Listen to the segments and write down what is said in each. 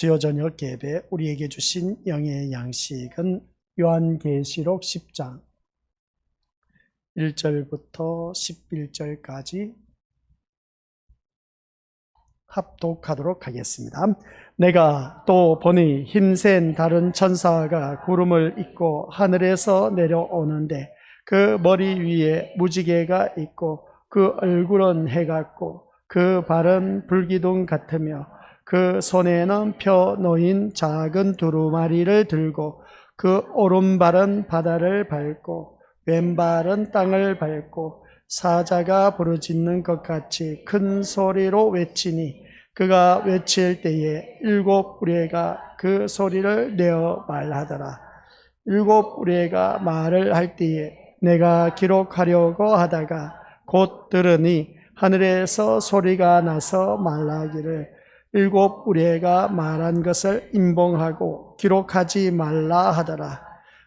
주요 저녁 예배 우리에게 주신 영의 양식은 요한계시록 10장 1절부터 11절까지 합독하도록 하겠습니다. 내가 또 보니 힘센 다른 천사가 구름을 입고 하늘에서 내려오는데 그 머리 위에 무지개가 있고 그 얼굴은 해 같고 그 발은 불기둥 같으며 그 손에는 펴 놓인 작은 두루마리를 들고 그 오른발은 바다를 밟고 왼발은 땅을 밟고 사자가 부르짖는 것 같이 큰 소리로 외치니 그가 외칠 때에 일곱 우레가 그 소리를 내어 말하더라. 일곱 우레가 말을 할 때에 내가 기록하려고 하다가 곧 들으니 하늘에서 소리가 나서 말하기를 일곱 우레가 말한 것을 임봉하고 기록하지 말라 하더라.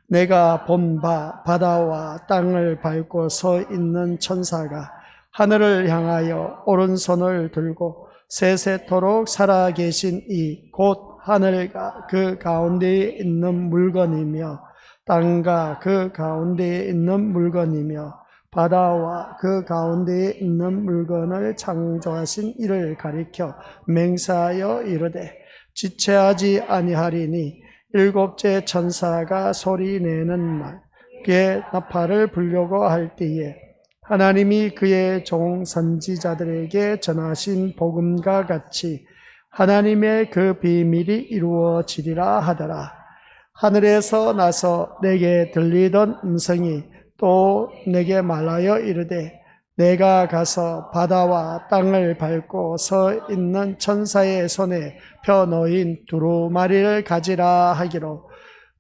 내가 본 바 바다와 땅을 밟고 서 있는 천사가 하늘을 향하여 오른손을 들고 세세토록 살아계신 이 곧 하늘과 그 가운데에 있는 물건이며 땅과 그 가운데에 있는 물건이며 바다와 그 가운데에 있는 물건을 창조하신 이를 가리켜 맹세하여 이르되 지체하지 아니하리니 일곱째 천사가 소리내는 말 그의 나팔을 불려고 할 때에 하나님이 그의 종 선지자들에게 전하신 복음과 같이 하나님의 그 비밀이 이루어지리라 하더라. 하늘에서 나서 내게 들리던 음성이 또 내게 말하여 이르되 내가 가서 바다와 땅을 밟고 서 있는 천사의 손에 펴 놓인 두루마리를 가지라 하기로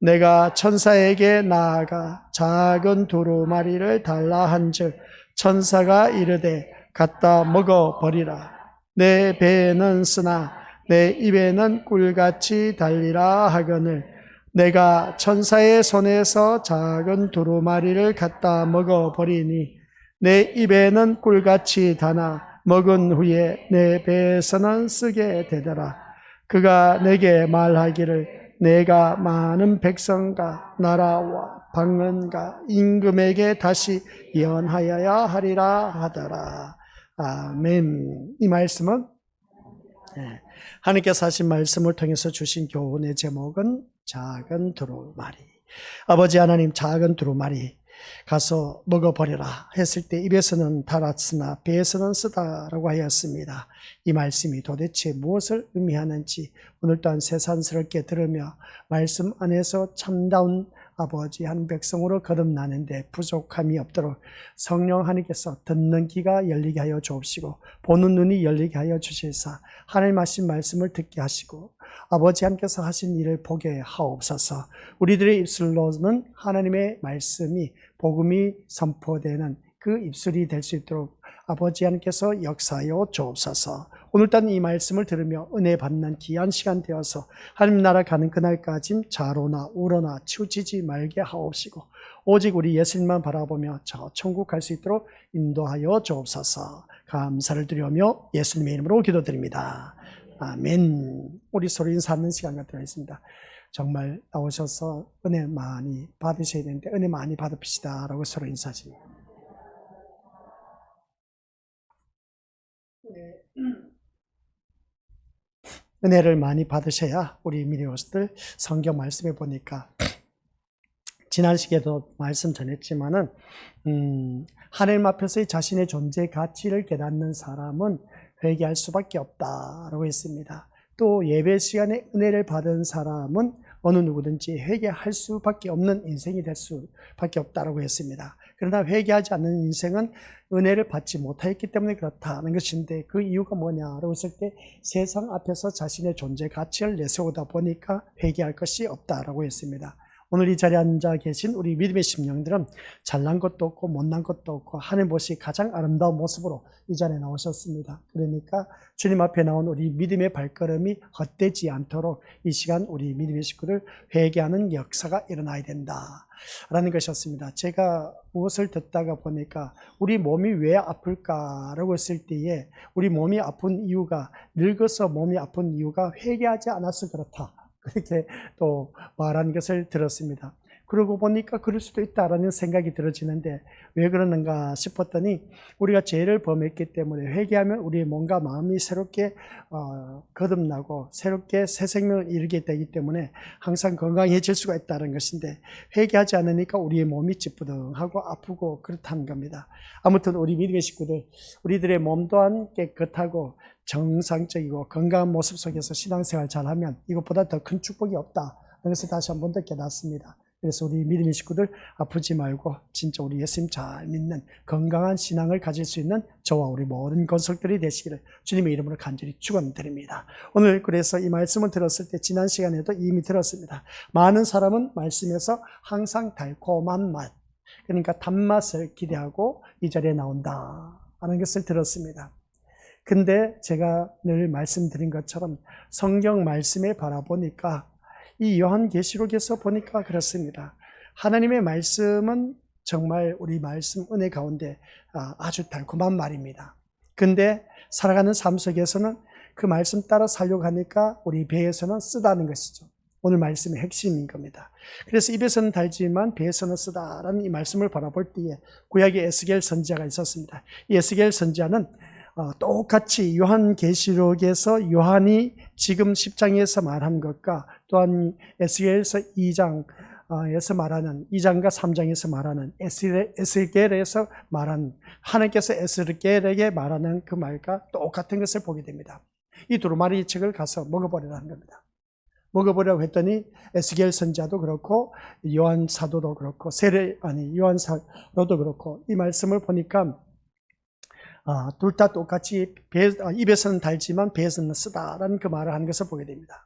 내가 천사에게 나아가 작은 두루마리를 달라 한즉 천사가 이르되 갖다 먹어버리라. 내 배에는 쓰나 내 입에는 꿀같이 달리라 하거늘 내가 천사의 손에서 작은 두루마리를 갖다 먹어버리니 내 입에는 꿀같이 다나 먹은 후에 내 배에서는 쓰게 되더라. 그가 내게 말하기를 내가 많은 백성과 나라와 방언과 임금에게 다시 예언하여야 하리라 하더라. 아멘. 이 말씀은 하나님께서 하신 말씀을 통해서 주신 교훈의 제목은 작은 두루마리. 아버지 하나님, 작은 두루마리 가서 먹어버려라 했을 때 입에서는 달았으나 배에서는 쓰다라고 하였습니다. 이 말씀이 도대체 무엇을 의미하는지 오늘 또한 새삼스럽게 들으며 말씀 안에서 참다운 아버지 한 백성으로 거듭나는데 부족함이 없도록 성령 하나님께서 듣는 귀가 열리게 하여 주옵시고 보는 눈이 열리게 하여 주시사 하나님 하신 말씀을 듣게 하시고 아버지 하나님께서 하신 일을 보게 하옵소서. 우리들의 입술로는 하나님의 말씀이 복음이 선포되는 그 입술이 될 수 있도록 아버지 하나님께서 역사하여 주옵소서. 오늘 단 이 말씀을 들으며 은혜 받는 귀한 시간 되어서 하나님 나라 가는 그날까지 좌로나 우로나 치우치지 말게 하옵시고 오직 우리 예수님만 바라보며 저 천국 갈 수 있도록 인도하여 주옵소서. 감사를 드리며 예수님의 이름으로 기도드립니다. 아멘. 우리 서로 인사하는 시간 갖도록 하겠습니다. 정말 나오셔서 은혜 많이 받으셔야 되는데 은혜 많이 받읍시다 라고 서로 인사하십니다. 은혜를 많이 받으셔야 우리 미니오스들 성경 말씀에 보니까 지난 시간에도 말씀 전했지만은 하나님 앞에서의 자신의 존재 가치를 깨닫는 사람은 회개할 수밖에 없다라고 했습니다. 또 예배 시간에 은혜를 받은 사람은 어느 누구든지 회개할 수밖에 없는 인생이 될 수밖에 없다라고 했습니다. 그러나 회개하지 않는 인생은 은혜를 받지 못하였기 때문에 그렇다는 것인데 그 이유가 뭐냐라고 했을 때 세상 앞에서 자신의 존재 가치를 내세우다 보니까 회개할 것이 없다라고 했습니다. 오늘 이 자리에 앉아 계신 우리 믿음의 심령들은 잘난 것도 없고 못난 것도 없고 하늘 보시 가장 아름다운 모습으로 이 자리에 나오셨습니다. 그러니까 주님 앞에 나온 우리 믿음의 발걸음이 헛되지 않도록 이 시간 우리 믿음의 식구들 회개하는 역사가 일어나야 된다라는 것이었습니다. 제가 무엇을 듣다가 보니까 우리 몸이 왜 아플까라고 했을 때에 우리 몸이 아픈 이유가 늙어서 몸이 아픈 이유가 회개하지 않아서 그렇다. 그렇게 또 말한 것을 들었습니다. 그러고 보니까 그럴 수도 있다라는 생각이 들어지는데 왜 그러는가 싶었더니 우리가 죄를 범했기 때문에 회개하면 우리의 몸과 마음이 새롭게 거듭나고 새롭게 새 생명을 이루게 되기 때문에 항상 건강해질 수가 있다는 것인데 회개하지 않으니까 우리의 몸이 찌뿌둥하고 아프고 그렇다는 겁니다. 아무튼 우리 믿음의 식구들, 우리들의 몸 또한 깨끗하고 정상적이고 건강한 모습 속에서 신앙생활 잘하면 이것보다 더 큰 축복이 없다. 그래서 다시 한 번 더 깨닫습니다. 그래서 우리 믿음의 식구들 아프지 말고 진짜 우리 예수님 잘 믿는 건강한 신앙을 가질 수 있는 저와 우리 모든 건속들이 되시기를 주님의 이름으로 간절히 축원드립니다. 오늘 그래서 이 말씀을 들었을 때 지난 시간에도 이미 들었습니다. 많은 사람은 말씀에서 항상 달콤한 맛, 그러니까 단맛을 기대하고 이 자리에 나온다 하는 것을 들었습니다. 근데 제가 늘 말씀드린 것처럼 성경 말씀에 바라보니까 이 요한계시록에서 보니까 그렇습니다. 하나님의 말씀은 정말 우리 말씀 은혜 가운데 아주 달콤한 말입니다. 근데 살아가는 삶 속에서는 그 말씀 따라 살려고 하니까 우리 배에서는 쓰다는 것이죠. 오늘 말씀의 핵심인 겁니다. 그래서 입에서는 달지만 배에서는 쓰다라는 이 말씀을 바라볼 때에 구약의 에스겔 선지자가 있었습니다. 이 에스겔 선지자는 똑같이 요한계시록에서 요한이 지금 10장에서 말한 것과 또한 에스겔서 2장에서 말하는 2장과 3장에서 말하는 에스겔에서 말한 하나님께서 에스겔에게 말하는 그 말과 똑같은 것을 보게 됩니다. 이 두루마리 책을 가서 먹어버리라는 겁니다. 먹어보려고 했더니 에스겔 선지자도 그렇고 요한 사도도 그렇고 요한 사도도 그렇고 이 말씀을 보니까 둘 다 똑같이 입에서는 달지만 배에서는 쓰다라는 그 말을 하는 것을 보게 됩니다.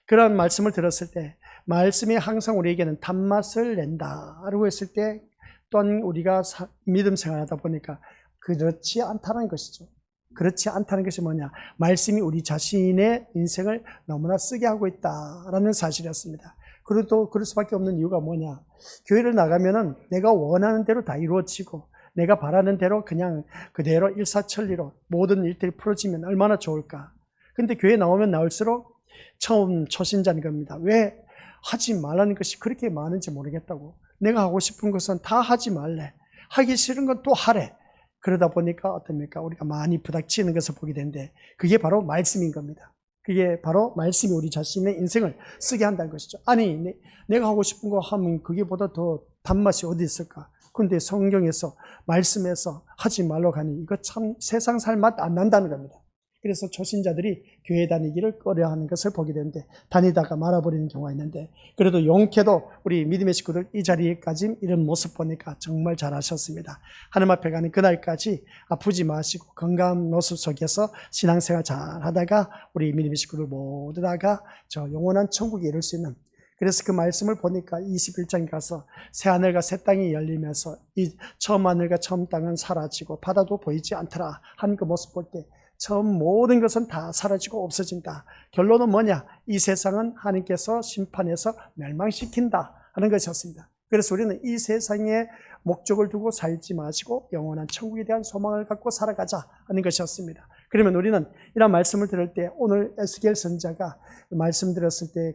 그런 말씀을 들었을 때 말씀이 항상 우리에게는 단맛을 낸다라고 했을 때 또한 우리가 믿음 생활하다 보니까 그렇지 않다는 것이죠. 그렇지 않다는 것이 뭐냐? 말씀이 우리 자신의 인생을 너무나 쓰게 하고 있다라는 사실이었습니다. 그리고 또 그럴 수밖에 없는 이유가 뭐냐? 교회를 나가면은 내가 원하는 대로 다 이루어지고 내가 바라는 대로 그냥 그대로 일사천리로 모든 일들이 풀어지면 얼마나 좋을까. 근데 교회 나오면 나올수록 처음 초신자인 겁니다. 왜 하지 말라는 것이 그렇게 많은지 모르겠다고. 내가 하고 싶은 것은 다 하지 말래. 하기 싫은 건 또 하래. 그러다 보니까 어떻습니까? 우리가 많이 부닥치는 것을 보게 되는데 그게 바로 말씀인 겁니다. 그게 바로 말씀이 우리 자신의 인생을 쓰게 한다는 것이죠. 아니 내가 하고 싶은 거 하면 그게보다 더 단맛이 어디 있을까? 그런데 성경에서 말씀에서 하지 말라고 하니 이거 참 세상 살 맛 안 난다는 겁니다. 그래서 초신자들이 교회 다니기를 꺼려하는 것을 보게 되는데 다니다가 말아버리는 경우가 있는데 그래도 용케도 우리 믿음의 식구들 이 자리에까지 이런 모습 보니까 정말 잘하셨습니다. 하나님 앞에 가는 그날까지 아프지 마시고 건강한 모습 속에서 신앙생활 잘하다가 우리 믿음의 식구들 모두 다가 저 영원한 천국에 이룰 수 있는 그래서 그 말씀을 보니까 21장에 가서 새 하늘과 새 땅이 열리면서 이 처음 하늘과 처음 땅은 사라지고 바다도 보이지 않더라 한 그 모습 볼 때 처음 모든 것은 다 사라지고 없어진다. 결론은 뭐냐? 이 세상은 하나님께서 심판해서 멸망시킨다 하는 것이었습니다. 그래서 우리는 이 세상에 목적을 두고 살지 마시고 영원한 천국에 대한 소망을 갖고 살아가자 하는 것이었습니다. 그러면 우리는 이런 말씀을 들을 때 오늘 에스겔 선지자가 말씀 들었을 때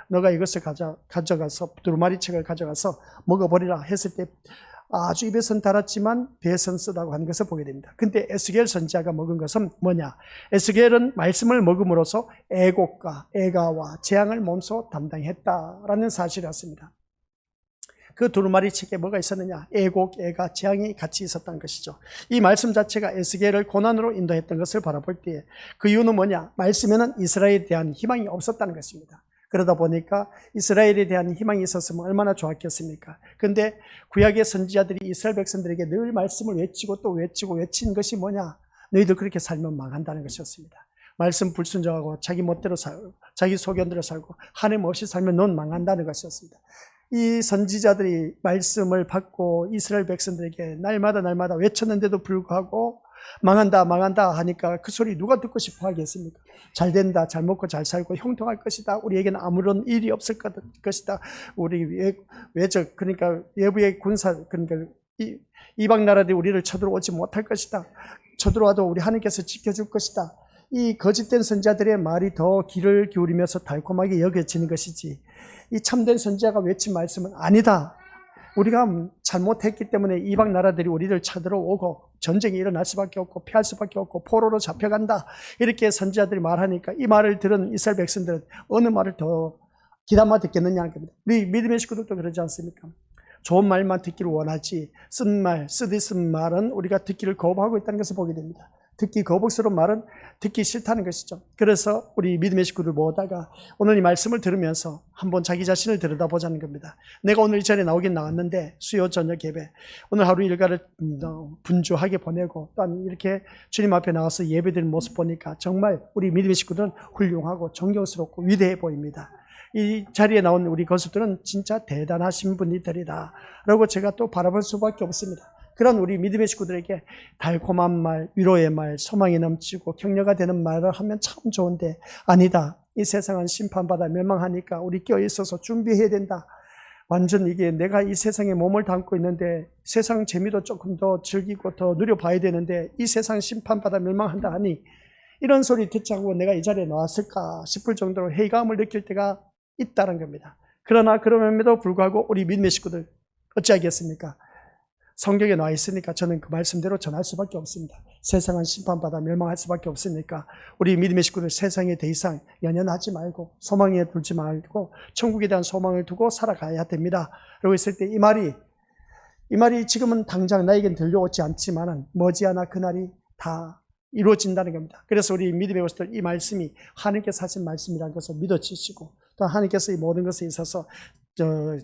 너가 이것을 가져가서 두루마리 책을 가져가서 먹어버리라 했을 때 아주 입에선 달았지만 배에선 쓰다고 하는 것을 보게 됩니다. 근데 에스겔 선지자가 먹은 것은 뭐냐? 에스겔은 말씀을 먹음으로써 애곡과 애가와 재앙을 몸소 담당했다라는 사실이었습니다. 그 두루마리 책에 뭐가 있었느냐? 애곡, 애가, 재앙이 같이 있었다는 것이죠. 이 말씀 자체가 에스겔을 고난으로 인도했던 것을 바라볼 때에 그 이유는 뭐냐? 말씀에는 이스라엘에 대한 희망이 없었다는 것입니다. 그러다 보니까 이스라엘에 대한 희망이 있었으면 얼마나 좋았겠습니까? 그런데 구약의 선지자들이 이스라엘 백성들에게 늘 말씀을 외치고 또 외친 것이 뭐냐? 너희들 그렇게 살면 망한다는 것이었습니다. 말씀 불순종하고 자기 멋대로 살고 자기 소견대로 살고 하나님 없이 살면 넌 망한다는 것이었습니다. 이 선지자들이 말씀을 받고 이스라엘 백성들에게 날마다 외쳤는데도 불구하고 망한다 하니까 그 소리 누가 듣고 싶어 하겠습니까? 잘 된다, 잘 먹고 잘 살고 형통할 것이다, 우리에게는 아무런 일이 없을 것이다, 우리 그러니까 외부의 군사, 그러니까 이방 나라들이 우리를 쳐들어오지 못할 것이다, 쳐들어와도 우리 하나님께서 지켜줄 것이다. 이 거짓된 선지자들의 말이 더 귀를 기울이면서 달콤하게 여겨지는 것이지, 이 참된 선지자가 외친 말씀은 아니다, 우리가 잘못했기 때문에 이방 나라들이 우리를 쳐들어오고 전쟁이 일어날 수밖에 없고 피할 수밖에 없고 포로로 잡혀간다, 이렇게 선지자들이 말하니까 이 말을 들은 이스라엘 백성들은 어느 말을 더 귀담아 듣겠느냐 하는 겁니다. 우리 믿음의 식구들도 그러지 않습니까? 좋은 말만 듣기를 원하지 쓰디쓴 말은 우리가 듣기를 거부하고 있다는 것을 보게 됩니다. 듣기 거북스러운 말은 듣기 싫다는 것이죠. 그래서 우리 믿음의 식구들 모다가 오늘 이 말씀을 들으면서 한번 자기 자신을 들여다보자는 겁니다. 내가 오늘 이 자리에 나오긴 나왔는데 수요 저녁 예배, 오늘 하루 일과를 분주하게 보내고 또한 이렇게 주님 앞에 나와서 예배드리는 모습 보니까 정말 우리 믿음의 식구들은 훌륭하고 존경스럽고 위대해 보입니다. 이 자리에 나온 우리 건수들은 진짜 대단하신 분들이다 라고 제가 또 바라볼 수밖에 없습니다. 그런 우리 믿음의 식구들에게 달콤한 말, 위로의 말, 소망이 넘치고 격려가 되는 말을 하면 참 좋은데, 아니다, 이 세상은 심판받아 멸망하니까 우리 껴있어서 준비해야 된다, 완전 이게 내가 이 세상에 몸을 담고 있는데 세상 재미도 조금 더 즐기고 더 누려봐야 되는데 이 세상 심판받아 멸망한다 하니 이런 소리 듣지 않고 내가 이 자리에 나왔을까 싶을 정도로 회의감을 느낄 때가 있다는 겁니다. 그러나 그럼에도 불구하고 우리 믿음의 식구들 어찌하겠습니까? 성경에 나와 있으니까 저는 그 말씀대로 전할 수밖에 없습니다. 세상은 심판받아 멸망할 수밖에 없으니까 우리 믿음의 식구들 세상에 더 이상 연연하지 말고 소망에 둘지 말고 천국에 대한 소망을 두고 살아가야 됩니다. 그러고 있을 때 이 말이 지금은 당장 나에겐 들려오지 않지만은 머지않아 그날이 다 이루어진다는 겁니다. 그래서 우리 믿음의 것들 이 말씀이 하나님께서 하신 말씀이라는 것을 믿어지시고 또 하나님께서 이 모든 것에 있어서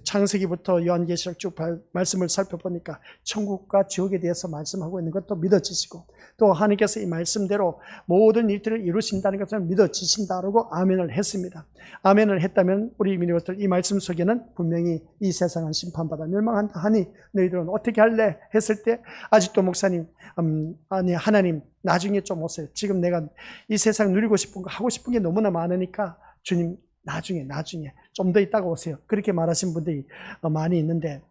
창세기부터 요한계시록 쭉 말씀을 살펴보니까 천국과 지옥에 대해서 말씀하고 있는 것도 믿어지시고 또 하나님께서 이 말씀대로 모든 일들을 이루신다는 것을 믿어지신다라고 아멘을 했습니다. 아멘을 했다면 우리 믿음의 것들 이 말씀 속에는 분명히 이 세상은 심판받아 멸망한다 하니 너희들은 어떻게 할래? 했을 때 아직도 목사님 아니 하나님 나중에 좀 오세요. 지금 내가 이 세상 누리고 싶은 거 하고 싶은 게 너무나 많으니까 주님 나중에 좀 더 있다가 오세요. 그렇게 말하신 분들이 많이 있는데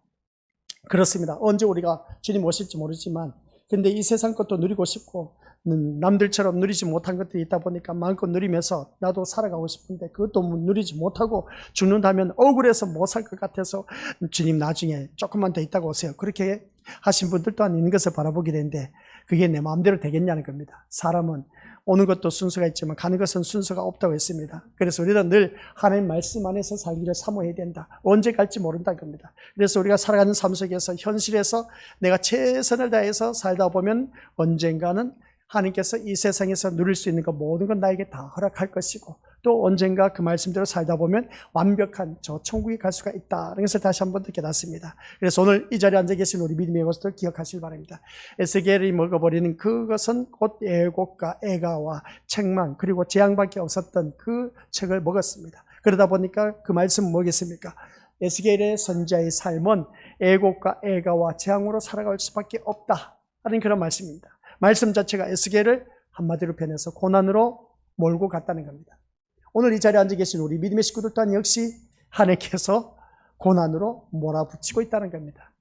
그렇습니다. 언제 우리가 주님 오실지 모르지만 근데 이 세상 것도 누리고 싶고 남들처럼 누리지 못한 것들이 있다 보니까 마음껏 누리면서 나도 살아가고 싶은데 그것도 누리지 못하고 죽는다면 억울해서 못 살 것 같아서 주님 나중에 조금만 더 있다가 오세요. 그렇게 하신 분들 또한 있는 것을 바라보게 되는데 그게 내 마음대로 되겠냐는 겁니다. 사람은 오는 것도 순서가 있지만 가는 것은 순서가 없다고 했습니다. 그래서 우리는 늘 하나님 말씀 안에서 살기를 사모해야 된다. 언제 갈지 모른다는 겁니다. 그래서 우리가 살아가는 삶 속에서 현실에서 내가 최선을 다해서 살다 보면 언젠가는 하나님께서 이 세상에서 누릴 수 있는 것 모든 건 나에게 다 허락할 것이고 또 언젠가 그 말씀대로 살다 보면 완벽한 저 천국에 갈 수가 있다는 것을 다시 한번 깨닫습니다. 그래서 오늘 이 자리에 앉아 계신 우리 믿음의 것을 기억하시길 바랍니다. 에스겔이 먹어버리는 그것은 곧 애곡과 애가와 책망 그리고 재앙밖에 없었던 그 책을 먹었습니다. 그러다 보니까 그 말씀은 뭐겠습니까? 에스겔의 선지자의 삶은 애곡과 애가와 재앙으로 살아갈 수밖에 없다 하는 그런 말씀입니다. 말씀 자체가 에스겔을 한마디로 변해서 고난으로 몰고 갔다는 겁니다. 오늘 이 자리에 앉아 계신 우리 믿음의 식구들 또한 역시 하나님께서 고난으로 몰아붙이고 있다는 겁니다.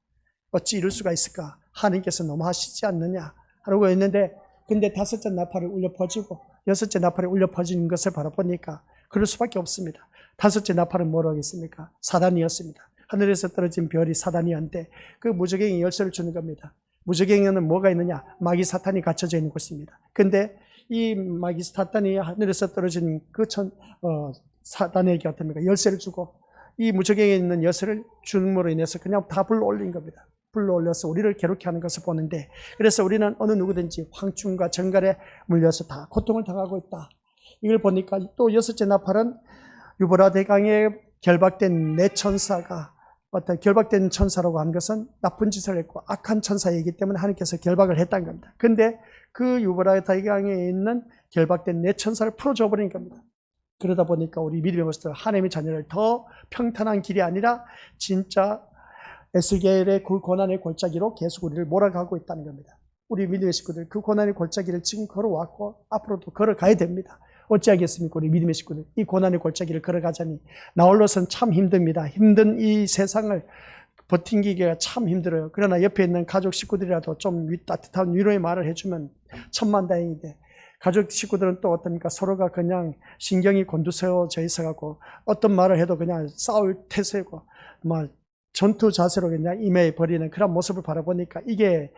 어찌 이럴 수가 있을까? 하나님께서 너무 하시지 않느냐 하라고 했는데 근데 다섯째 나팔을 울려 퍼지고 여섯째 나팔이 울려 퍼지는 것을 바라보니까 그럴 수밖에 없습니다. 다섯째 나팔은 뭐라고 했습니까? 사단이었습니다. 하늘에서 떨어진 별이 사단이었는데 그 무저갱이 열쇠를 주는 겁니다. 무저갱이는 뭐가 있느냐? 마귀 사탄이 갇혀져 있는 곳입니다. 근데 이 마귀 사탄이 하늘에서 떨어진 그 사단에게 어떻습니까? 열쇠를 주고 이 무저갱이에 있는 열쇠를 줌으로 인해서 그냥 다 불러 올린 겁니다. 불러 올려서 우리를 괴롭게 하는 것을 보는데 그래서 우리는 어느 누구든지 황충과 정갈에 물려서 다 고통을 당하고 있다. 이걸 보니까 또 여섯째 나팔은 유보라 대강에 결박된 네 천사가 어떤 결박된 천사라고 하는 것은 나쁜 짓을 했고 악한 천사이기 때문에 하나님께서 결박을 했다는 겁니다. 근데 그 유브라 대강에 있는 결박된 네 천사를 풀어줘 버린 겁니다. 그러다 보니까 우리 믿음의 것들 하나님의 자녀를 더 평탄한 길이 아니라 진짜 에스겔의 그 고난의 골짜기로 계속 우리를 몰아가고 있다는 겁니다. 우리 믿음의 식구들 그 고난의 골짜기를 지금 걸어왔고 앞으로도 걸어가야 됩니다. 어찌하겠습니까? 우리 믿음의 식구들 이 고난의 골짜기를 걸어가자니 나 홀로서는 참 힘듭니다. 힘든 이 세상을 버티기가 참 힘들어요. 그러나 옆에 있는 가족 식구들이라도 좀 따뜻한 위로의 말을 해주면 천만다행인데 가족 식구들은 또 어떻습니까? 서로가 그냥 신경이 곤두세워져 있어갖고 어떤 말을 해도 그냥 싸울 태세고 막 전투 자세로 그냥 임해버리는 그런 모습을 바라보니까 이게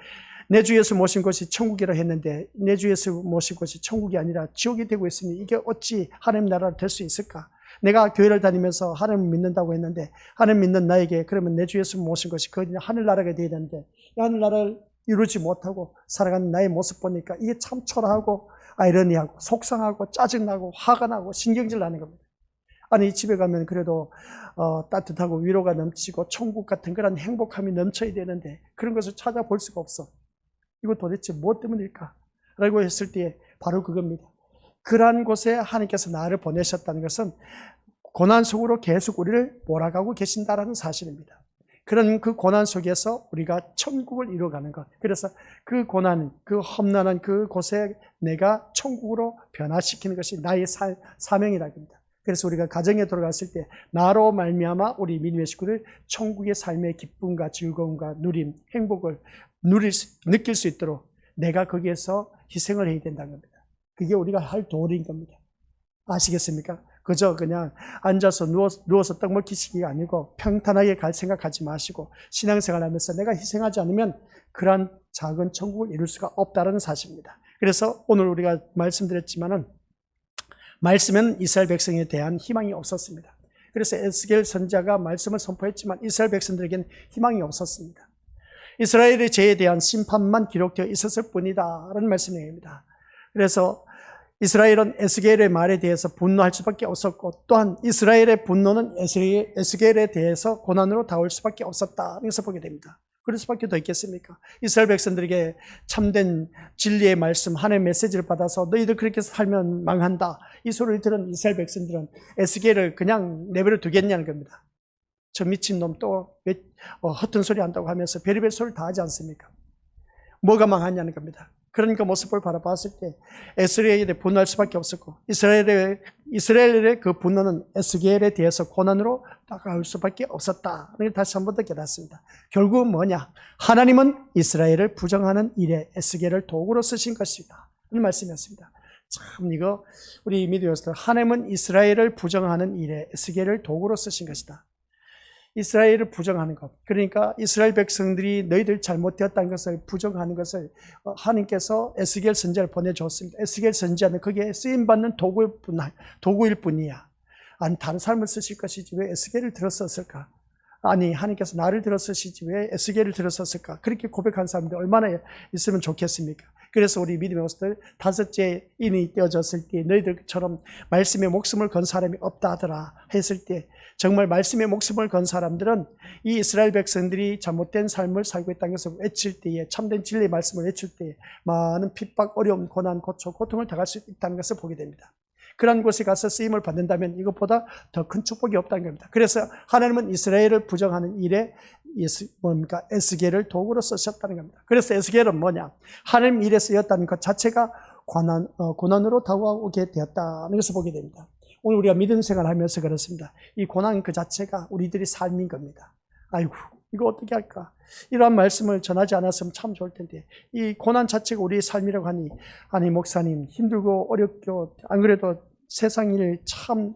내 주 예수 모신 곳이 천국이라 했는데 내 주 예수 모신 곳이 천국이 아니라 지옥이 되고 있으니 이게 어찌 하나님 나라로 될 수 있을까? 내가 교회를 다니면서 하나님을 믿는다고 했는데 하나님 믿는 나에게 그러면 내 주 예수 모신 것이 그 하늘나라가 되어야 되는데 이 하늘나라를 이루지 못하고 살아가는 나의 모습 보니까 이게 참 초라하고 아이러니하고 속상하고 짜증나고 화가 나고 신경질 나는 겁니다. 아니 집에 가면 그래도 따뜻하고 위로가 넘치고 천국 같은 그런 행복함이 넘쳐야 되는데 그런 것을 찾아볼 수가 없어. 이거 도대체 무엇 때문일까? 라고 했을 때 바로 그겁니다. 그러한 곳에 하나님께서 나를 보내셨다는 것은 고난 속으로 계속 우리를 몰아가고 계신다는 사실입니다. 그런 그 고난 속에서 우리가 천국을 이루어가는 것. 그래서 그 고난, 그 험난한 그 곳에 내가 천국으로 변화시키는 것이 나의 사명이라고 합니다. 그래서 우리가 가정에 돌아갔을 때 나로 말미암아 우리 믿음의 식구들 천국의 삶의 기쁨과 즐거움과 누림, 행복을 느낄 수 있도록 내가 거기에서 희생을 해야 된다는 겁니다. 그게 우리가 할 도리인 겁니다. 아시겠습니까? 그저 그냥 앉아서 누워서 떡 먹기식이 아니고 평탄하게 갈 생각하지 마시고 신앙생활 하면서 내가 희생하지 않으면 그러한 작은 천국을 이룰 수가 없다는 사실입니다. 그래서 오늘 우리가 말씀드렸지만은 말씀은 이스라엘 백성에 대한 희망이 없었습니다. 그래서 에스겔 선지자가 말씀을 선포했지만 이스라엘 백성들에게는 희망이 없었습니다. 이스라엘의 죄에 대한 심판만 기록되어 있었을 뿐이다 라는 말씀입니다. 그래서 이스라엘은 에스겔의 말에 대해서 분노할 수밖에 없었고 또한 이스라엘의 분노는 에스겔에 대해서 고난으로 다가올 수밖에 없었다. 여기서 보게 됩니다. 그럴 수밖에 더 있겠습니까? 이스라엘 백성들에게 참된 진리의 말씀, 하나님의 메시지를 받아서 너희들 그렇게 살면 망한다. 이 소리를 들은 이스라엘 백성들은 에스겔을 그냥 내버려 두겠냐는 겁니다. 저 미친놈 또 허튼 소리 한다고 하면서 별의별 소리를 다 하지 않습니까? 뭐가 망하냐는 겁니다. 그런 그 모습을 바라봤을 때 에스겔에 대해 분노할 수밖에 없었고 이스라엘의 그 분노는 에스겔에 대해서 고난으로 다가올 수밖에 없었다. 다시 한 번 더 깨닫습니다. 결국은 뭐냐? 하나님은 이스라엘을 부정하는 일에 에스겔을 도구로 쓰신 것이다. 이런 말씀이었습니다. 참 이거 우리 믿음에서 하나님은 이스라엘을 부정하는 일에 에스겔을 도구로 쓰신 것이다. 이스라엘을 부정하는 것. 그러니까 이스라엘 백성들이 너희들 잘못되었다는 것을 부정하는 것을 하나님께서 에스겔 선지자를 보내줬습니다. 에스겔 선지자는 거기에 쓰임받는 도구일 뿐이야. 아니 다른 사람을 쓰실 것이지 왜 에스겔을 들어 썼을까? 아니 하나님께서 나를 들어 쓰시지 왜 에스겔을 들어 썼을까? 그렇게 고백한 사람들 얼마나 있으면 좋겠습니까? 그래서 우리 믿음의 것들 다섯째 인이 떼어졌을 때 너희들처럼 말씀에 목숨을 건 사람이 없다 하더라 했을 때 정말 말씀에 목숨을 건 사람들은 이 이스라엘 백성들이 잘못된 삶을 살고 있다는 것을 외칠 때에 참된 진리의 말씀을 외칠 때에 많은 핍박, 어려움, 고난, 고통을 당할 수 있다는 것을 보게 됩니다. 그런 곳에 가서 쓰임을 받는다면 이것보다 더 큰 축복이 없다는 겁니다. 그래서 하나님은 이스라엘을 부정하는 일에 에스겔을 도구로 쓰셨다는 겁니다. 그래서 에스겔은 뭐냐? 하나님 일에 쓰였다는 것 자체가 고난으로 다가오게 되었다는 것을 보게 됩니다. 오늘 우리가 믿음 생활을 하면서 그렇습니다. 이 고난 그 자체가 우리들의 삶인 겁니다. 아이고 이거 어떻게 할까? 이러한 말씀을 전하지 않았으면 참 좋을 텐데 이 고난 자체가 우리의 삶이라고 하니 아니 목사님 힘들고 어렵고 안 그래도 세상 일 참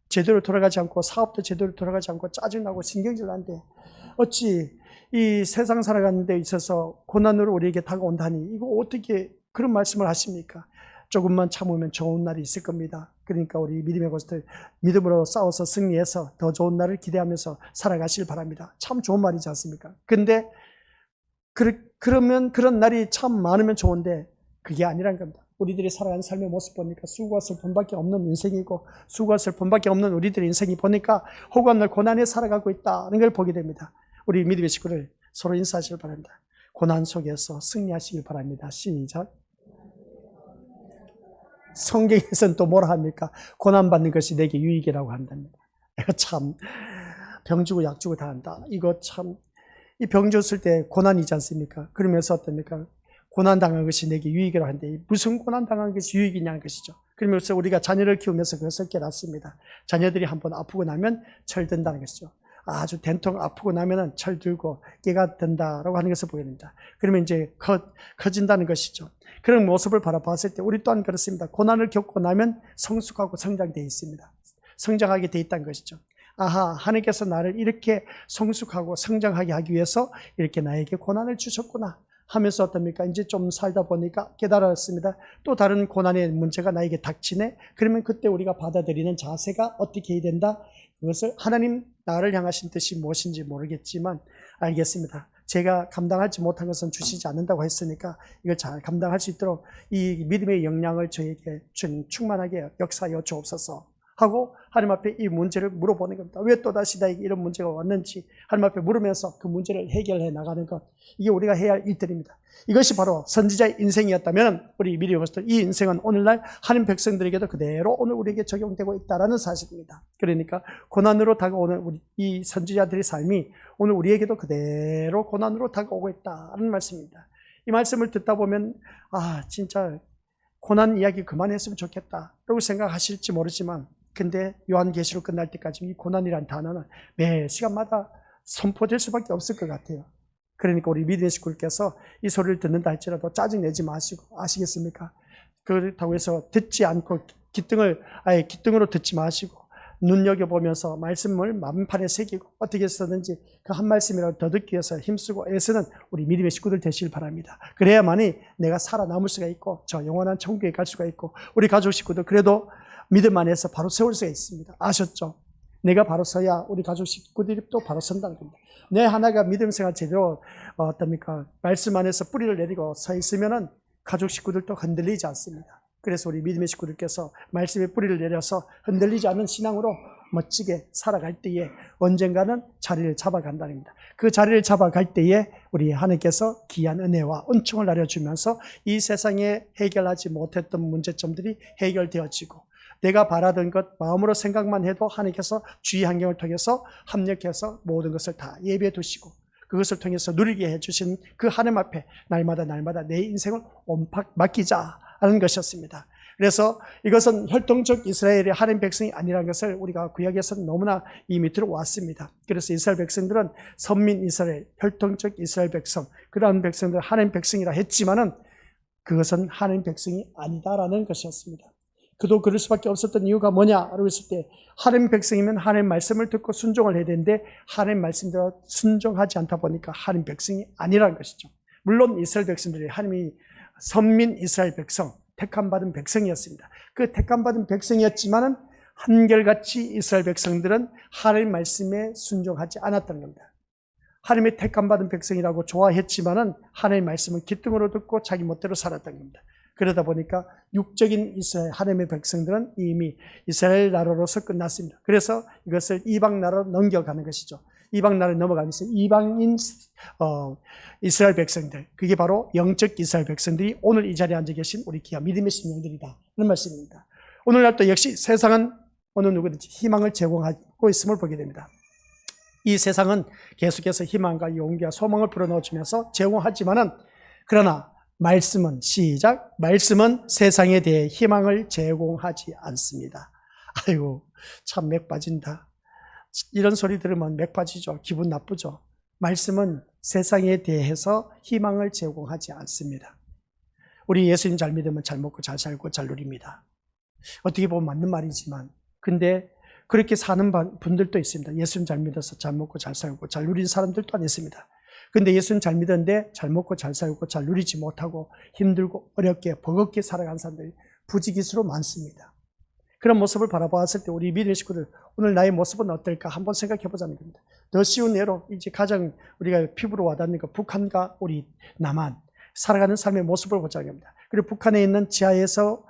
제대로 돌아가지 않고 사업도 제대로 돌아가지 않고 짜증나고 신경질 나는데 어찌 이 세상 살아가는 데 있어서 고난으로 우리에게 다가온다니 이거 어떻게 그런 말씀을 하십니까? 조금만 참으면 좋은 날이 있을 겁니다. 그러니까 우리 믿음의 것들 믿음으로 싸워서 승리해서 더 좋은 날을 기대하면서 살아가시길 바랍니다. 참 좋은 말이지 않습니까? 근데 그러면 그런 날이 참 많으면 좋은데 그게 아니란 겁니다. 우리들이 살아가는 삶의 모습 보니까 수고와 슬픔밖에 없는 인생이고 수고와 슬픔밖에 없는 우리들의 인생이 보니까 혹은 고난에 살아가고 있다는 걸 보게 됩니다. 우리 믿음의 식구를 서로 인사하시길 바랍니다. 고난 속에서 승리하시길 바랍니다. 시작. 성경에서는 또 뭐라 합니까? 고난받는 것이 내게 유익이라고 한답니다. 이거 참, 병 주고 약 주고 다 한다. 이거 참, 이 병 줬을 때 고난이지 않습니까? 그러면서 어떻습니까? 고난당한 것이 내게 유익이라고 하는데 무슨 고난당한 것이 유익이냐는 것이죠. 그러면서 우리가 자녀를 키우면서 그것을 깨닫습니다. 자녀들이 한번 아프고 나면 철든다는 것이죠. 아주 된통 아프고 나면은 철들고 깨가 든다라고 하는 것을 보여줍니다. 그러면 이제 커진다는 것이죠. 그런 모습을 바라봤을 때 우리 또한 그렇습니다. 고난을 겪고 나면 성숙하고 성장되어 있습니다. 성장하게 되어 있다는 것이죠. 아하, 하나님께서 나를 이렇게 성숙하고 성장하게 하기 위해서 이렇게 나에게 고난을 주셨구나 하면서 어떻습니까? 이제 좀 살다 보니까 깨달았습니다. 또 다른 고난의 문제가 나에게 닥치네? 그러면 그때 우리가 받아들이는 자세가 어떻게 해야 된다? 그것을 하나님 나를 향하신 뜻이 무엇인지 모르겠지만 알겠습니다. 제가 감당하지 못한 것은 주시지 않는다고 했으니까 이걸 잘 감당할 수 있도록 이 믿음의 역량을 저에게 충만하게 역사하여 주옵소서 하고 하나님 앞에 이 문제를 물어보는 겁니다. 왜 또다시 나에게 이런 문제가 왔는지 하나님 앞에 물으면서 그 문제를 해결해 나가는 것, 이게 우리가 해야 할 일들입니다. 이것이 바로 선지자의 인생이었다면 우리 미리 봤을 때 이 인생은 오늘날 하나님 백성들에게도 그대로 오늘 우리에게 적용되고 있다는 사실입니다. 그러니까 고난으로 다가오는 우리 이 선지자들의 삶이 오늘 우리에게도 그대로 고난으로 다가오고 있다는 말씀입니다. 이 말씀을 듣다 보면 아 진짜 고난 이야기 그만했으면 좋겠다라고 생각하실지 모르지만 근데 요한계시록 끝날 때까지 이 고난이란 단어는 매 시간마다 선포될 수밖에 없을 것 같아요. 그러니까 우리 믿음의 식구들께서 이 소리를 듣는다 할지라도 짜증내지 마시고 아시겠습니까? 그렇다고 해서 듣지 않고 기등으로 듣지 마시고 눈여겨보면서 말씀을 마음판에 새기고 어떻게 해서든지 그 한 말씀이라도 더 듣기 위해서 힘쓰고 애쓰는 우리 믿음의 식구들 되시길 바랍니다. 그래야만이 내가 살아남을 수가 있고 저 영원한 천국에 갈 수가 있고 우리 가족 식구들 그래도 믿음 안에서 바로 세울 수가 있습니다. 아셨죠? 내가 바로 서야 우리 가족 식구들이 또 바로 선다는 겁니다. 내 하나가 믿음 생활 제대로 어떻습니까? 말씀 안에서 뿌리를 내리고 서 있으면은 가족 식구들도 흔들리지 않습니다. 그래서 우리 믿음의 식구들께서 말씀의 뿌리를 내려서 흔들리지 않는 신앙으로 멋지게 살아갈 때에 언젠가는 자리를 잡아간다는 겁니다. 그 자리를 잡아갈 때에 우리 하나님께서 귀한 은혜와 은총을 나눠주면서 이 세상에 해결하지 못했던 문제점들이 해결되어지고 내가 바라던 것 마음으로 생각만 해도 하나님께서 주의 환경을 통해서 합력해서 모든 것을 다 예배해 두시고 그것을 통해서 누리게 해주신 그 하나님 앞에 날마다 내 인생을 온팍 맡기자라는 것이었습니다. 그래서 이것은 혈통적 이스라엘의 하나님 백성이 아니라는 것을 우리가 구약에서는 너무나 이미 들어왔습니다. 그래서 이스라엘 백성들은 선민 이스라엘, 혈통적 이스라엘 백성, 그러한 백성들 하나님 백성이라 했지만은 그것은 하나님 백성이 아니다라는 것이었습니다. 그도 그럴 수밖에 없었던 이유가 뭐냐라고 했을 때 하나님 백성이면 하나님 말씀을 듣고 순종을 해야 되는데 하나님 말씀대로 순종하지 않다 보니까 하나님 백성이 아니라는 것이죠. 물론 이스라엘 백성들이 하나님이 선민 이스라엘 백성, 택함받은 백성이었습니다. 그 택함받은 백성이었지만은 한결같이 이스라엘 백성들은 하나님 말씀에 순종하지 않았다는 겁니다. 하나님의 택함받은 백성이라고 좋아했지만은 하나님의 말씀을 기등으로 듣고 자기 멋대로 살았다는 겁니다. 그러다 보니까 육적인 이스라엘 하나님의 백성들은 이미 이스라엘 나라로서 끝났습니다. 그래서 이것을 이방 나라로 넘겨가는 것이죠. 이방 나라로 넘어가면서 이방인 이스라엘 백성들, 그게 바로 영적 이스라엘 백성들이 오늘 이 자리에 앉아 계신 우리 귀한 믿음의 심령들이다 하는 말씀입니다. 오늘날 또 역시 세상은 어느 누구든지 희망을 제공하고 있음을 보게 됩니다. 이 세상은 계속해서 희망과 용기와 소망을 불어넣어주면서 제공하지만은 그러나 말씀은 시작. 말씀은 세상에 대해 희망을 제공하지 않습니다. 아이고 참 맥 빠진다. 이런 소리 들으면 맥 빠지죠. 기분 나쁘죠. 말씀은 세상에 대해서 희망을 제공하지 않습니다. 우리 예수님 잘 믿으면 잘 먹고 잘 살고 잘 누립니다. 어떻게 보면 맞는 말이지만 근데 그렇게 사는 분들도 있습니다. 예수님 잘 믿어서 잘 먹고 잘 살고 잘 누린 사람들 또한 있습니다. 근데 예수님 잘 믿었는데 잘 먹고 잘 살고 잘 누리지 못하고 힘들고 어렵게 버겁게 살아간 사람들이 부지기수로 많습니다. 그런 모습을 바라보았을 때 우리 믿음의 식구들 오늘 나의 모습은 어떨까 한번 생각해 보자는 겁니다. 더 쉬운 예로 이제 가장 우리가 피부로 와닿는 것 북한과 우리 남한 살아가는 삶의 모습을 보자는 겁니다. 그리고 북한에 있는 지하에서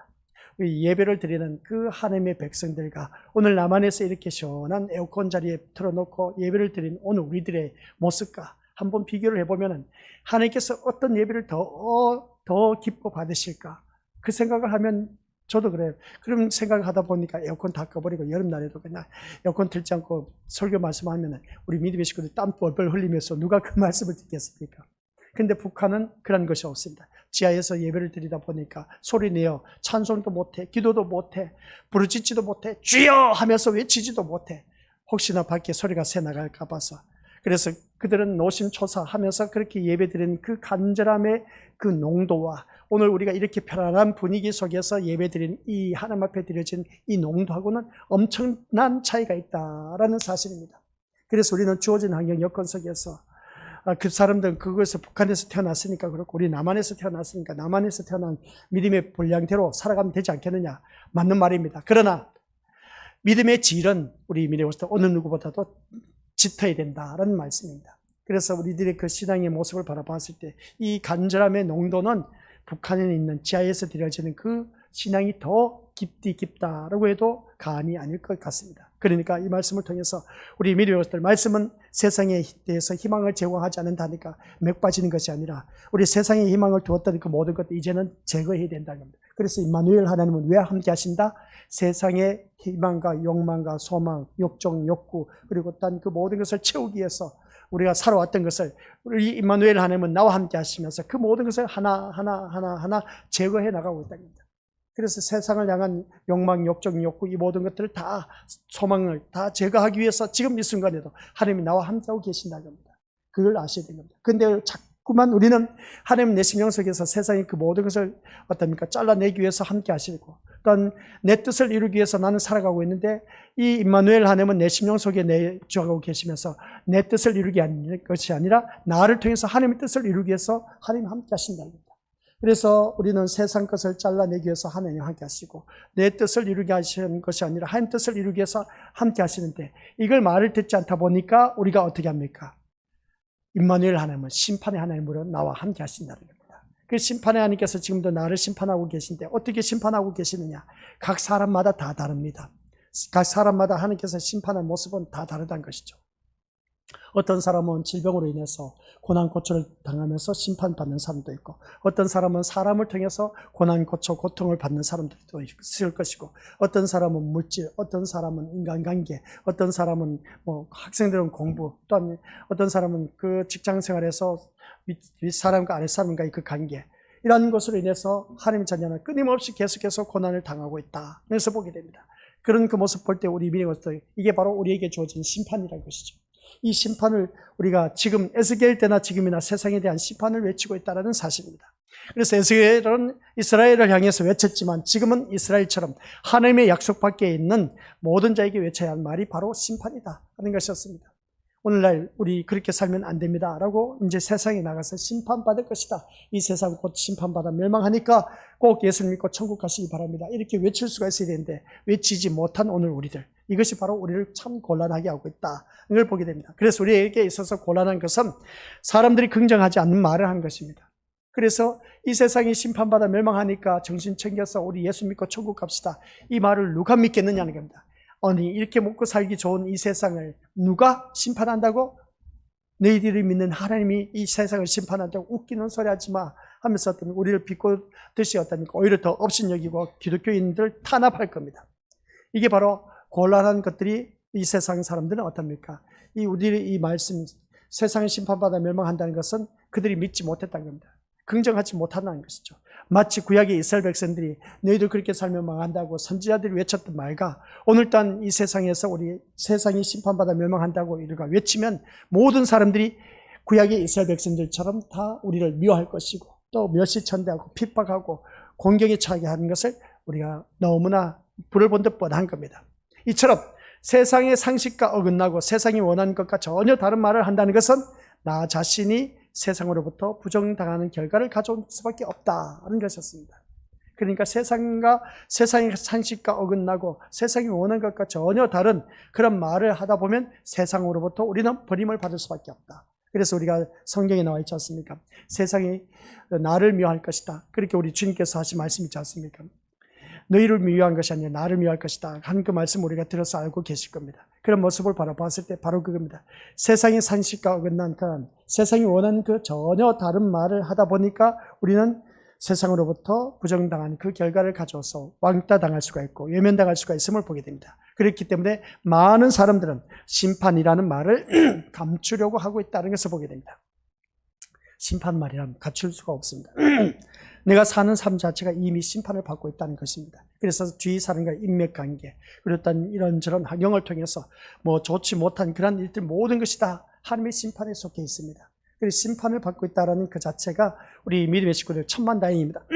예배를 드리는 그 하나님의 백성들과 오늘 남한에서 이렇게 시원한 에어컨 자리에 틀어놓고 예배를 드리는 오늘 우리들의 모습과 한번 비교를 해보면 하나님께서 어떤 예배를 더 기뻐 받으실까 그 생각을 하면 저도 그래요. 그런 생각을 하다 보니까 에어컨 다 꺼버리고 여름날에도 그냥 에어컨 틀지 않고 설교 말씀하면 우리 믿음의 식구들 땀 뻘뻘 흘리면서 누가 그 말씀을 듣겠습니까? 근데 북한은 그런 것이 없습니다. 지하에서 예배를 드리다 보니까 소리내어 찬송도 못해, 기도도 못해, 부르짖지도 못해, 주여 하면서 외치지도 못해. 혹시나 밖에 소리가 새 나갈까 봐서. 그래서 그들은 노심초사하면서 그렇게 예배드리는 그 간절함의 그 농도와 오늘 우리가 이렇게 편안한 분위기 속에서 예배드리는 이 하나님 앞에 드려진 이 농도하고는 엄청난 차이가 있다라는 사실입니다. 그래서 우리는 주어진 환경 여건 속에서 그 사람들은 그것에서 북한에서 태어났으니까 그렇고 우리 남한에서 태어났으니까 남한에서 태어난 믿음의 분량대로 살아가면 되지 않겠느냐. 맞는 말입니다. 그러나 믿음의 질은 우리 믿음으로서 어느 누구보다도 짙어야 된다라는 말씀입니다. 그래서 우리들의 그 신앙의 모습을 바라봤을 때 이 간절함의 농도는 북한에 있는 지하에서 드려지는 그 신앙이 더 깊다라고 해도 과언이 아닐 것 같습니다. 그러니까 이 말씀을 통해서 우리 믿음으로서 말씀은 세상에 대해서 희망을 제공하지 않는다니까 맥 빠지는 것이 아니라 우리 세상에 희망을 두었던 그 모든 것도 이제는 제거해야 된다는 겁니다. 그래서 임마누엘 하나님은 왜 함께 하신다? 세상의 희망과 욕망과 소망, 욕정, 욕구 그리고 딴 그 모든 것을 채우기 위해서 우리가 살아왔던 것을 우리 임마누엘 하나님은 나와 함께 하시면서 그 모든 것을 하나 제거해 나가고 있다는 겁니다. 그래서 세상을 향한 욕망, 욕정, 욕구 이 모든 것들을 다 소망을 다 제거하기 위해서 지금 이 순간에도 하나님이 나와 함께하고 계신다는 겁니다. 그걸 아셔야 되는 겁니다. 근데 자꾸만 우리는 하나님 내 심령 속에서 세상의 그 모든 것을 어떻습니까? 잘라내기 위해서 함께 하시고 또한 내 뜻을 이루기 위해서 나는 살아가고 있는데 이 임마누엘 하나님은 내 심령 속에 내주하고 계시면서 내 뜻을 이루기 하는 것이 아니라 나를 통해서 하나님의 뜻을 이루기 위해서 하나님 함께 하신다는 겁니다. 그래서 우리는 세상 것을 잘라내기 위해서 하나님 함께 하시고 내 뜻을 이루게 하시는 것이 아니라 하나님 뜻을 이루기 위해서 함께 하시는데 이걸 말을 듣지 않다 보니까 우리가 어떻게 합니까? 임마누엘 하나님은 심판의 하나님으로 나와 함께 하신다는 겁니다. 그 심판의 하나님께서 지금도 나를 심판하고 계신데 어떻게 심판하고 계시느냐? 각 사람마다 다 다릅니다. 각 사람마다 하나님께서 심판의 모습은 다 다르다는 것이죠. 어떤 사람은 질병으로 인해서 고난 고초를 당하면서 심판받는 사람도 있고 어떤 사람은 사람을 통해서 고난 고초 고통을 받는 사람들도 있을 것이고 어떤 사람은 물질, 어떤 사람은 인간관계, 어떤 사람은 학생들은 공부, 또한 어떤 사람은 그 직장생활에서 윗사람과 아랫사람과의 그 관계 이런 것으로 인해서 하나님의 자녀는 끊임없이 계속해서 고난을 당하고 있다. 그래서 보게 됩니다. 그런 그 모습 볼 때 우리 믿음으로서 이게 바로 우리에게 주어진 심판이라는 것이죠. 이 심판을 우리가 지금 에스겔 때나 지금이나 세상에 대한 심판을 외치고 있다는 사실입니다. 그래서 에스겔은 이스라엘을 향해서 외쳤지만 지금은 이스라엘처럼 하나님의 약속 밖에 있는 모든 자에게 외쳐야 할 말이 바로 심판이다 하는 것이었습니다. 오늘날 우리 그렇게 살면 안 됩니다 라고 이제 세상에 나가서 심판받을 것이다. 이 세상 곧 심판받아 멸망하니까 꼭 예수를 믿고 천국 가시기 바랍니다. 이렇게 외칠 수가 있어야 되는데 외치지 못한 오늘 우리들, 이것이 바로 우리를 참 곤란하게 하고 있다. 이걸 보게 됩니다. 그래서 우리에게 있어서 곤란한 것은 사람들이 긍정하지 않는 말을 한 것입니다. 그래서 이 세상이 심판받아 멸망하니까 정신 챙겨서 우리 예수 믿고 천국 갑시다. 이 말을 누가 믿겠느냐는 겁니다. 아니 이렇게 먹고 살기 좋은 이 세상을 누가 심판한다고? 너희들이 믿는 하나님이 이 세상을 심판한다고 웃기는 소리 하지 마 하면서 우리를 비꼬듯이 오히려 더 업신여기고 기독교인들을 탄압할 겁니다. 이게 바로 곤란한 것들이 이 세상 사람들은 어떻습니까? 우리의 이 말씀, 세상을 심판받아 멸망한다는 것은 그들이 믿지 못했다는 겁니다. 긍정하지 못한다는 것이죠. 마치 구약의 이스라엘 백성들이 너희들 그렇게 살면 망한다고 선지자들이 외쳤던 말과 오늘 단 이 세상에서 우리 세상이 심판받아 멸망한다고 우리가 외치면 모든 사람들이 구약의 이스라엘 백성들처럼 다 우리를 미워할 것이고 또 멸시천대하고 핍박하고 공경에 처하게 하는 것을 우리가 너무나 불을 본 듯 뻔한 겁니다. 이처럼 세상의 상식과 어긋나고 세상이 원하는 것과 전혀 다른 말을 한다는 것은 나 자신이 세상으로부터 부정당하는 결과를 가져올 수밖에 없다는 것이었습니다. 그러니까 세상의 상식과 어긋나고 세상이 원하는 것과 전혀 다른 그런 말을 하다 보면 세상으로부터 우리는 버림을 받을 수밖에 없다. 그래서 우리가 성경에 나와 있지 않습니까? 세상이 나를 미워할 것이다. 그렇게 우리 주님께서 하신 말씀이 있지 않습니까? 너희를 미워한 것이 아니라 나를 미워할 것이다 하는 그 말씀 우리가 들어서 알고 계실 겁니다. 그런 모습을 바라봤을 때 바로 그겁니다. 세상의 상식과 어긋난 그런 세상이 원하는 그 전혀 다른 말을 하다 보니까 우리는 세상으로부터 부정당한 그 결과를 가져와서 왕따 당할 수가 있고 외면당할 수가 있음을 보게 됩니다. 그렇기 때문에 많은 사람들은 심판이라는 말을 감추려고 하고 있다는 것을 보게 됩니다. 심판 말이라면 감출 수가 없습니다. 내가 사는 삶 자체가 이미 심판을 받고 있다는 것입니다. 그래서 주위 사람과 인맥관계, 그리고 어떤 이런저런 환경을 통해서 뭐 좋지 못한 그런 일들 모든 것이 다 하나님의 심판에 속해 있습니다. 그래서 심판을 받고 있다는 그 자체가 우리 믿음의 식구들 천만다행입니다.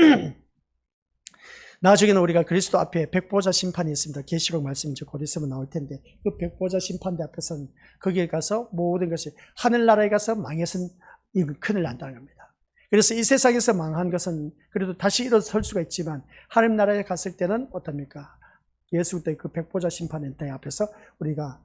나중에는 우리가 그리스도 앞에 백보자 심판이 있습니다. 계시록 말씀 이제 곧 있으면 나올 텐데 그 백보자 심판대 앞에서는 거기에 가서 모든 것이 하늘나라에 가서 망해서는 이건 큰일 난다는 겁니다. 그래서 이 세상에서 망한 것은 그래도 다시 일어설 수가 있지만 하나님 나라에 갔을 때는 어떻습니까? 예수 때 그 백보자 심판대 앞에서 우리가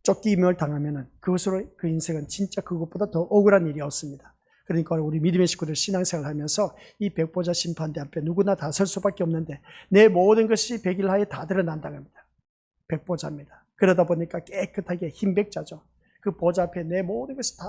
쫓김을 당하면은 그것으로 그 인생은 진짜 그것보다 더 억울한 일이 없습니다. 그러니까 우리 믿음의 식구들 신앙생활을 하면서 이 백보자 심판대 앞에 누구나 다 설 수밖에 없는데 내 모든 것이 백일하에 다 드러난다는 겁니다. 백보자입니다. 그러다 보니까 깨끗하게 흰백자죠. 그 보좌 앞에 내 모든 것이 다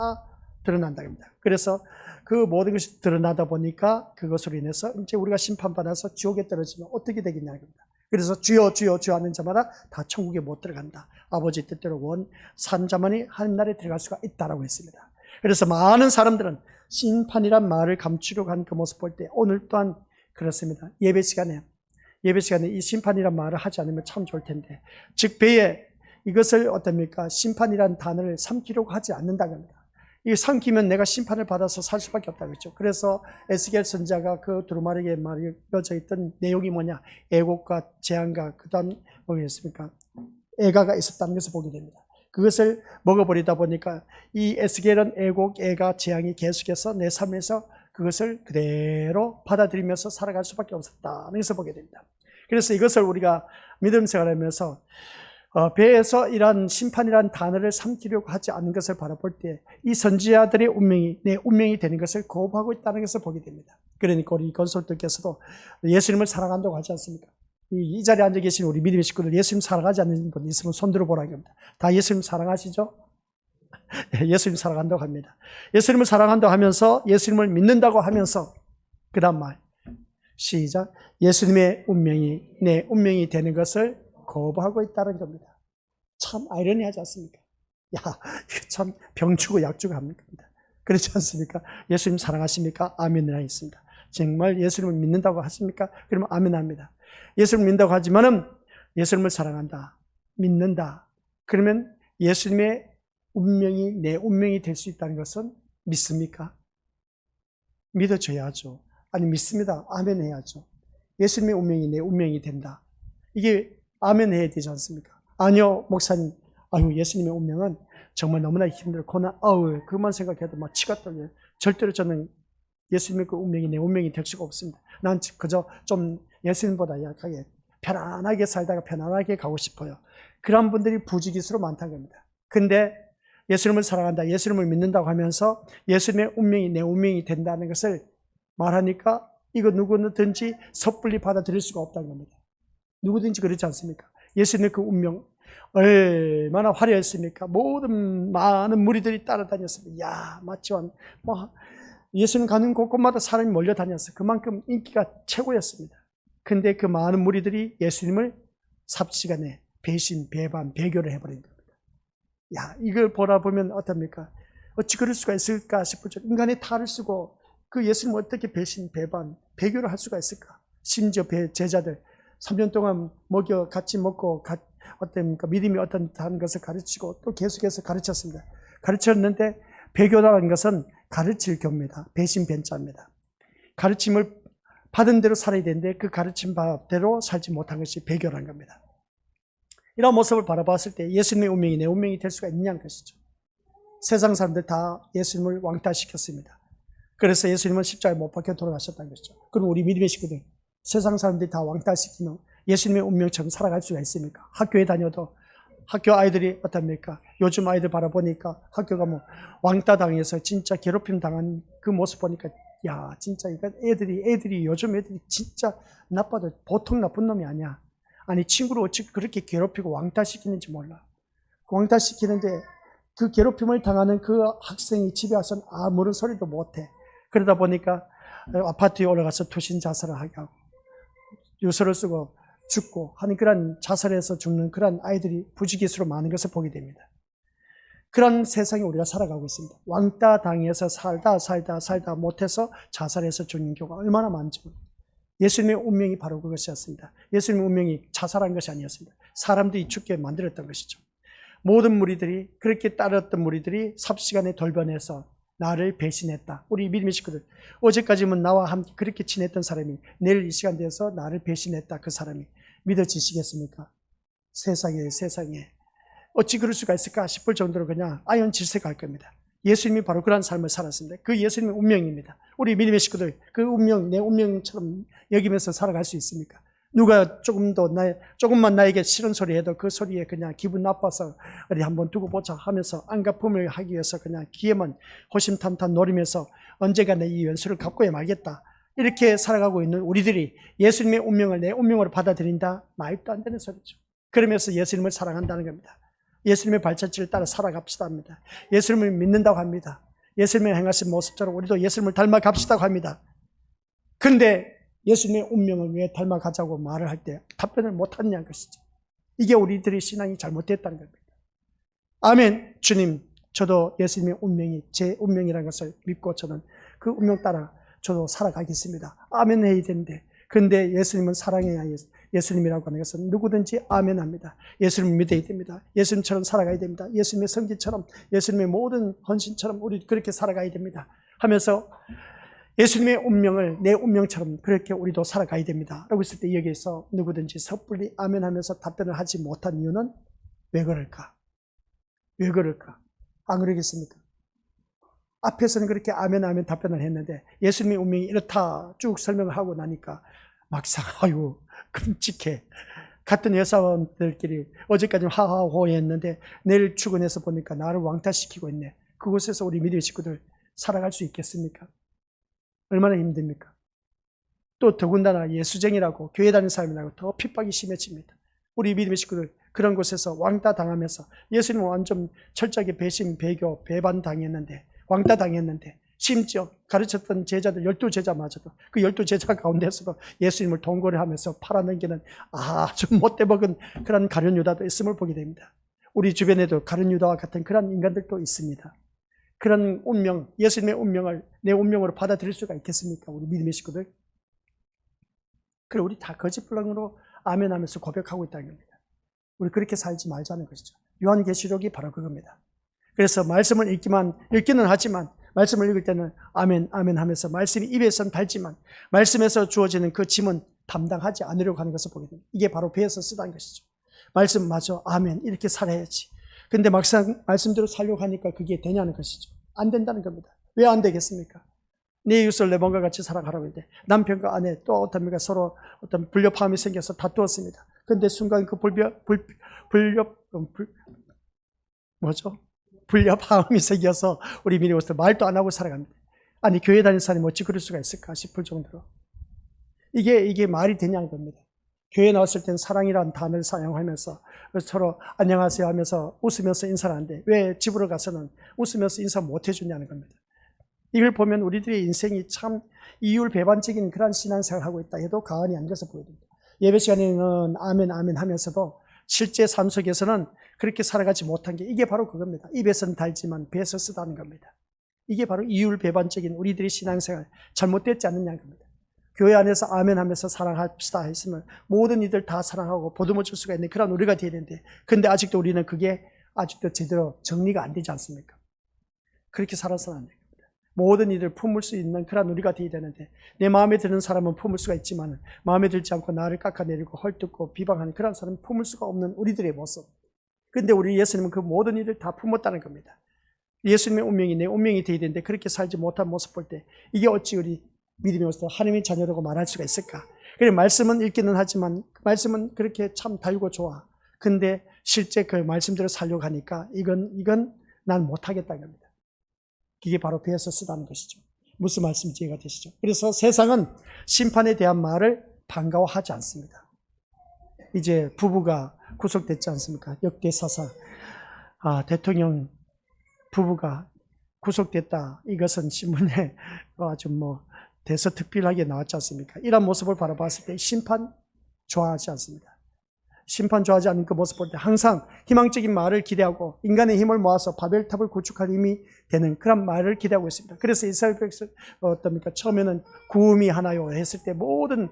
드러난다는 겁니다. 그래서 그 모든 것이 드러나다 보니까 그것으로 인해서 이제 우리가 심판받아서 지옥에 떨어지면 어떻게 되겠냐는 겁니다. 그래서 주여 주여 주여 하는 자마다 다 천국에 못 들어간다. 아버지 뜻대로 산 자만이 하나님 나라에 들어갈 수가 있다라고 했습니다. 그래서 많은 사람들은 심판이란 말을 감추려고 하는 그 모습 볼 때 오늘 또한 그렇습니다. 예배 시간에 이 심판이란 말을 하지 않으면 참 좋을 텐데 즉 배에 이것을 어떻습니까? 심판이란 단어를 삼키려고 하지 않는다는 겁니다. 이 삼키면 내가 심판을 받아서 살 수밖에 없다고 했죠. 그래서 에스겔 선지자가 그 두루마리에 말려져 있던 내용이 뭐냐? 애곡과 재앙과 그다음 뭐겠습니까? 애가가 있었다는 것을 보게 됩니다. 그것을 먹어버리다 보니까 이 에스겔은 애곡, 애가, 재앙이 계속해서 내 삶에서 그것을 그대로 받아들이면서 살아갈 수밖에 없었다는 것을 보게 됩니다. 그래서 이것을 우리가 믿음 생활하면서 배에서 이런 심판이라는 단어를 삼키려고 하지 않는 것을 바라볼 때 이 선지자들의 운명이 내 운명이 되는 것을 거부하고 있다는 것을 보게 됩니다. 그러니까 우리 건설들께서도 예수님을 사랑한다고 하지 않습니까? 이 자리에 앉아 계신 우리 믿음의 식구들 예수님 사랑하지 않는 분 있으면 손 들어보라는 겁니다. 다 예수님 사랑하시죠? 예수님 사랑한다고 합니다. 예수님을 사랑한다고 하면서 예수님을 믿는다고 하면서 그 다음 말 시작 예수님의 운명이 내 운명이 되는 것을 거부하고 있다는 겁니다. 참 아이러니하지 않습니까? 야, 이거 참 병주고 약주고 합니까? 그렇지 않습니까? 예수님 사랑하십니까? 아멘이라 있습니다. 정말 예수님을 믿는다고 하십니까? 그러면 아멘 합니다. 예수님을 믿는다고 하지만은 예수님을 사랑한다, 믿는다. 그러면 예수님의 운명이 내 운명이 될 수 있다는 것은 믿습니까? 믿어줘야죠. 아니 믿습니다. 아멘 해야죠. 예수님의 운명이 내 운명이 된다. 이게 아멘 해야 되지 않습니까? 아니요, 목사님. 아유, 예수님의 운명은 정말 너무나 힘들고 고난, 그만 생각해도 막 치가 떨려요. 절대로 저는 예수님의 그 운명이 내 운명이 될 수가 없습니다. 난 그저 좀 예수님보다 약하게 편안하게 살다가 편안하게 가고 싶어요. 그런 분들이 부지기수로 많다는 겁니다. 근데 예수님을 사랑한다, 예수님을 믿는다고 하면서 예수님의 운명이 내 운명이 된다는 것을 말하니까 이거 누구든지 섣불리 받아들일 수가 없다는 겁니다. 누구든지 그렇지 않습니까? 예수님의 그 운명 얼마나 화려했습니까? 많은 무리들이 따라다녔습니다. 야, 마치 예수님 가는 곳곳마다 사람이 몰려다녔어요. 그만큼 인기가 최고였습니다. 근데 그 많은 무리들이 예수님을 삽시간에 배신, 배반, 배교를 해버린 겁니다. 야, 이걸 보라 보면 어떻습니까? 어찌 그럴 수가 있을까 싶을 정도 인간의 탈을 쓰고 그 예수님을 어떻게 배신, 배반, 배교를 할 수가 있을까? 심지어 제자들 3년 동안 같이 먹고 어떻습니까? 믿음이 어떻다는 것을 가르치고 또 계속해서 가르쳤습니다. 가르쳤는데 배교라는 것은 가르칠 교입니다. 배신 변자입니다. 가르침을 받은 대로 살아야 되는데 그 가르침 바대로 살지 못한 것이 배교라는 겁니다. 이런 모습을 바라봤을 때 예수님의 운명이 내 운명이 될 수가 있냐는 것이죠. 세상 사람들 다 예수님을 왕따시켰습니다. 그래서 예수님은 십자가에 못 박혀 돌아가셨다는 것이죠. 그럼 우리 믿음의 식구들 세상 사람들이 다 왕따시키면 예수님의 운명처럼 살아갈 수가 있습니까? 학교에 다녀도 학교 아이들이 어떻습니까? 요즘 아이들 바라보니까 학교가 왕따 당해서 진짜 괴롭힘 당한 그 모습 보니까 야, 진짜 이거 애들이 요즘 애들이 진짜 나빠도 보통 나쁜 놈이 아니야. 아니 친구를 어찌 그렇게 괴롭히고 왕따시키는지 몰라. 왕따시키는데 그 괴롭힘을 당하는 그 학생이 집에 와서는 아무런 소리도 못해. 그러다 보니까 아파트에 올라가서 투신 자살을 하게 하고 유서를 쓰고 죽고 하는 그런 자살해서 죽는 그런 아이들이 부지기수로 많은 것을 보게 됩니다. 그런 세상에 우리가 살아가고 있습니다. 왕따 당해서 살다 못해서 자살해서 죽는 경우가 얼마나 많은지 모릅니다. 예수님의 운명이 바로 그것이었습니다. 예수님의 운명이 자살한 것이 아니었습니다. 사람들이 죽게 만들었던 것이죠. 모든 무리들이, 그렇게 따랐던 무리들이 삽시간에 돌변해서 나를 배신했다. 우리 믿음의 식구들, 어제까지는 나와 함께 그렇게 지냈던 사람이 내일 이 시간 돼서 나를 배신했다. 그 사람이 믿어지시겠습니까? 세상에 어찌 그럴 수가 있을까 싶을 정도로 그냥 아연질색할 겁니다. 예수님이 바로 그런 삶을 살았습니다. 그 예수님의 운명입니다. 우리 믿음의 식구들, 그 운명, 내 운명처럼 여기면서 살아갈 수 있습니까? 누가 조금만 나에게 싫은 소리 해도 그 소리에 그냥 기분 나빠서 어디 한번 두고 보자 하면서 안갚음을 하기 위해서 그냥 기회만 호심탄탄 노리면서 언제가 내 이 연수를 갚고야 말겠다. 이렇게 살아가고 있는 우리들이 예수님의 운명을 내 운명으로 받아들인다? 말도 안 되는 소리죠. 그러면서 예수님을 사랑한다는 겁니다. 예수님의 발자취를 따라 살아갑시다 합니다. 예수님을 믿는다고 합니다. 예수님의 행하신 모습처럼 우리도 예수님을 닮아갑시다고 합니다. 그런데 예수님의 운명을 왜 닮아가자고 말을 할 때 답변을 못하느냐는 것이죠. 이게 우리들의 신앙이 잘못됐다는 겁니다. 아멘. 주님, 저도 예수님의 운명이 제 운명이라는 것을 믿고 저는 그 운명 따라 저도 살아가겠습니다. 아멘 해야 되는데, 그런데 예수님은 사랑해야 예수님이라고 하는 것은 누구든지 아멘 합니다. 예수님을 믿어야 됩니다. 예수님처럼 살아가야 됩니다. 예수님의 성기처럼, 예수님의 모든 헌신처럼 우리 그렇게 살아가야 됩니다. 하면서 예수님의 운명을 내 운명처럼 그렇게 우리도 살아가야 됩니다. 라고 했을 때 여기에서 누구든지 섣불리 아멘 하면서 답변을 하지 못한 이유는 왜 그럴까? 왜 그럴까? 안 그러겠습니까? 앞에서는 그렇게 아멘 답변을 했는데 예수님의 운명이 이렇다 쭉 설명을 하고 나니까 막상 아유 끔찍해. 같은 여사원들끼리 어제까지 하하호했는데 내일 출근해서 보니까 나를 왕따시키고 있네. 그곳에서 우리 믿음의 식구들 살아갈 수 있겠습니까? 얼마나 힘듭니까? 또 더군다나 예수쟁이라고 교회 다니는 사람이라고 더 핍박이 심해집니다. 우리 믿음의 식구들 그런 곳에서 왕따 당하면서 예수님은 완전 철저하게 배신, 배교, 배반 당했는데 왕따 당했는데 심지어 가르쳤던 제자들 12제자마저도 그 12제자 가운데서도 예수님을 동거를 하면서 팔아넘기는 아주 못돼먹은 그런 가룟 유다도 있음을 보게 됩니다. 우리 주변에도 가룟 유다와 같은 그런 인간들도 있습니다. 그런 운명, 예수님의 운명을 내 운명으로 받아들일 수가 있겠습니까? 우리 믿음의 식구들. 그래 우리 다 거짓불량으로 아멘 하면서 고백하고 있다는 겁니다. 우리 그렇게 살지 말자는 것이죠. 요한계시록이 바로 그겁니다. 그래서 말씀을 읽기는 하지만 말씀을 읽을 때는 아멘 하면서 말씀이 입에서는 달지만 말씀에서 주어지는 그 짐은 담당하지 않으려고 하는 것을 보게 됩니다. 이게 바로 배에서 쓰다는 것이죠. 말씀 맞아 아멘 이렇게 살아야지. 근데 막상 말씀대로 살려고 하니까 그게 되냐는 것이죠. 안 된다는 겁니다. 왜 안 되겠습니까? 내 이웃을 내 몸과 같이 살아가라고 했는데 남편과 아내 또 어떤 서로 어떤 불협화음이 생겨서 다투었습니다. 근데 순간 그 불협화음이 생겨서 우리 미니버스 말도 안 하고 살아갑니다. 아니 교회 다니는 사람이 어찌 그럴 수가 있을까 싶을 정도로 이게 말이 되냐는 겁니다. 교회 나왔을 때는 사랑이라는 단어를 사용하면서 서로 안녕하세요 하면서 웃으면서 인사를 하는데 왜 집으로 가서는 웃으면서 인사 못 해주냐는 겁니다. 이걸 보면 우리들의 인생이 참 이율배반적인 그런 신앙생활을 하고 있다 해도 과언이 아닌 것을 보여줍니다. 예배 시간에는 아멘 하면서도 실제 삶 속에서는 그렇게 살아가지 못한 게 이게 바로 그겁니다. 입에서는 달지만 배에서 쓰다는 겁니다. 이게 바로 이율배반적인 우리들의 신앙생활 잘못됐지 않느냐는 겁니다. 교회 안에서 아멘 하면서 사랑합시다 했으면 모든 이들 다 사랑하고 보듬어 줄 수가 있는 그런 우리가 되어야 되는데 근데 아직도 우리는 그게 아직도 제대로 정리가 안 되지 않습니까? 그렇게 살아서는 안 됩니다. 모든 이들 품을 수 있는 그런 우리가 되어야 되는데 내 마음에 드는 사람은 품을 수가 있지만 마음에 들지 않고 나를 깎아내리고 헐뜯고 비방하는 그런 사람은 품을 수가 없는 우리들의 모습. 근데 우리 예수님은 그 모든 일을 다 품었다는 겁니다. 예수님의 운명이 내 운명이 되어야 되는데 그렇게 살지 못한 모습 볼 때 이게 어찌 우리 믿음의 모습 하나님의 자녀라고 말할 수가 있을까? 그래 말씀은 읽기는 하지만 말씀은 그렇게 참 달고 좋아. 근데 실제 그 말씀대로 살려고 하니까 이건 난 못하겠다는 겁니다. 이게 바로 배에서 쓰다는 것이죠. 무슨 말씀인지 이해가 되시죠? 그래서 세상은 심판에 대한 말을 반가워하지 않습니다. 이제 부부가 구속됐지 않습니까? 역대사상 대통령 부부가 구속됐다. 이것은 신문에 아주 대서특필하게 나왔지 않습니까? 이런 모습을 바라봤을 때 심판 좋아하지 않습니다. 심판 좋아하지 않는 그 모습 볼 때 항상 희망적인 말을 기대하고 인간의 힘을 모아서 바벨탑을 구축할 힘이 되는 그런 말을 기대하고 있습니다. 그래서 이스라엘 백성 어떻습니까? 처음에는 구음이 하나요 했을 때 모든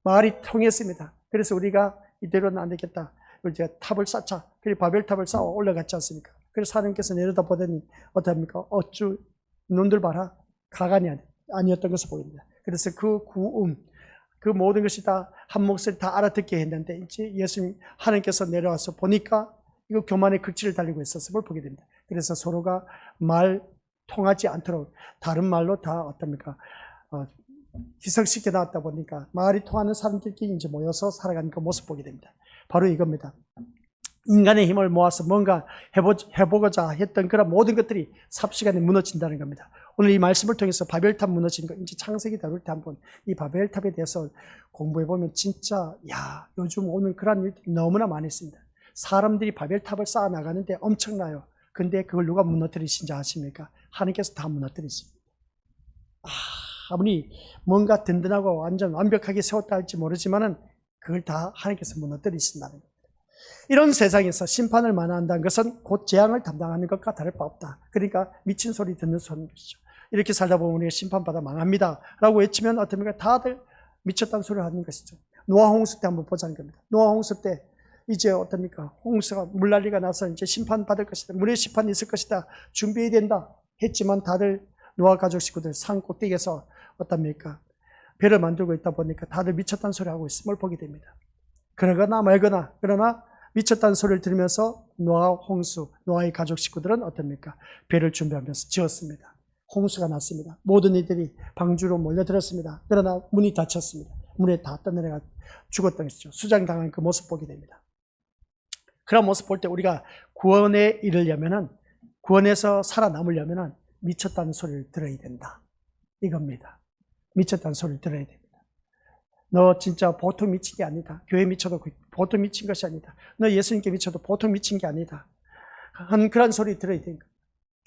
말이 통했습니다. 그래서 우리가 이대로는 안 되겠다. 이제 탑을 쌓자. 그리고 바벨탑을 쌓아 올라갔지 않습니까? 그래서 하나님께서 내려다보더니 어떻습니까? 어쭈 눈들 봐라. 가관이 아니었던 것을 보입니다. 그래서 그 구음, 그 모든 것이 다 한 몫을 다 알아듣게 했는데 이제 예수님 하나님께서 내려와서 보니까 이거 교만의 극치를 달리고 있었음을 보게 됩니다. 그래서 서로가 말 통하지 않도록 다른 말로 다 어떻습니까? 희석시켜 놨다 보니까 말이 통하는 사람들끼리 이제 모여서 살아가는 그 모습 보게 됩니다. 바로 이겁니다. 인간의 힘을 모아서 뭔가 해보고자 했던 그런 모든 것들이 삽시간에 무너진다는 겁니다. 오늘 이 말씀을 통해서 바벨탑 무너진 거, 이제 창세기 다룰 때 한번 이 바벨탑에 대해서 공부해보면 진짜, 요즘 오늘 그런 일들이 너무나 많이 있습니다. 사람들이 바벨탑을 쌓아 나가는데 엄청나요. 근데 그걸 누가 무너뜨리신지 아십니까? 하나님께서 다 무너뜨리십니다. 아무리 뭔가 든든하고 완전 완벽하게 세웠다 할지 모르지만은 그걸 다 하나님께서 무너뜨리신다는 겁니다. 이런 세상에서 심판을 만화한다는 것은 곧 재앙을 담당하는 것과 다를 바 없다. 그러니까 미친 소리 듣는 소리인 것이죠. 이렇게 살다 보면 우리가 심판받아 망합니다 라고 외치면 어떻습니까? 다들 미쳤다는 소리를 하는 것이죠. 노아 홍수 때 한번 보자는 겁니다. 노아 홍수 때 이제 어떻습니까? 홍수가 물난리가 나서 이제 심판받을 것이다. 물의 심판이 있을 것이다. 준비해야 된다 했지만 다들 노아 가족 식구들 산 꼭대기에서 어떻습니까? 배를 만들고 있다 보니까 다들 미쳤다는 소리 하고 있음을 보게 됩니다. 그러거나 말거나, 그러나 미쳤다는 소리를 들으면서 노아 홍수, 노아의 가족 식구들은 어떻습니까? 배를 준비하면서 지었습니다. 홍수가 났습니다. 모든 이들이 방주로 몰려들었습니다. 그러나 문이 닫혔습니다. 물에 다 떠내려가 죽었던 것이죠. 수장당한 그 모습 보게 됩니다. 그런 모습 볼 때 우리가 구원에 이르려면은, 구원에서 살아남으려면은 미쳤다는 소리를 들어야 된다. 이겁니다. 미쳤다는 소리를 들어야 됩니다. 너 진짜 보통 미친 게 아니다. 교회 미쳐도 보통 미친 것이 아니다. 너 예수님께 미쳐도 보통 미친 게 아니다. 한 그런 소리 들어야 되는 거예요.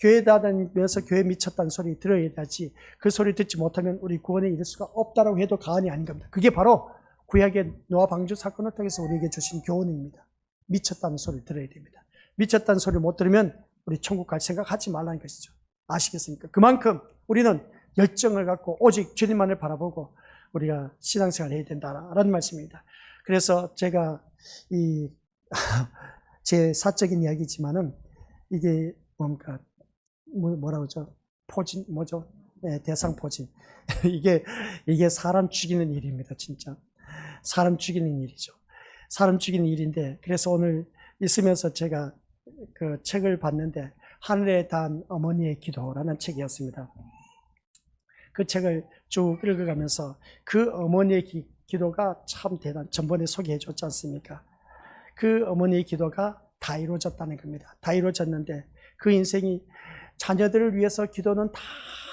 교회 다니면서 교회 미쳤다는 소리 들어야 되지. 그 소리 듣지 못하면 우리 구원에 이를 수가 없다라고 해도 과언이 아닌 겁니다. 그게 바로 구약의 노아 방주 사건을 통해서 우리에게 주신 교훈입니다. 미쳤다는 소리를 들어야 됩니다. 미쳤다는 소리를 못 들으면 우리 천국 갈 생각 하지 말라는 것이죠. 아시겠습니까? 그만큼 우리는 열정을 갖고 오직 주님만을 바라보고 우리가 신앙생활을 해야 된다라는 말씀입니다. 그래서 제가 제 사적인 이야기지만은 이게 뭡니까? 뭐라고 하죠? 포진, 뭐죠? 네, 대상포진. 이게 사람 죽이는 일입니다, 진짜. 사람 죽이는 일이죠. 사람 죽이는 일인데, 그래서 오늘 있으면서 제가 그 책을 봤는데, 하늘에 단 어머니의 기도라는 책이었습니다. 그 책을 쭉 읽어가면서 그 어머니의 기도가 참 전번에 소개해 줬지 않습니까? 그 어머니의 기도가 다 이루어졌다는 겁니다. 다 이루어졌는데 그 인생이 자녀들을 위해서 기도는 다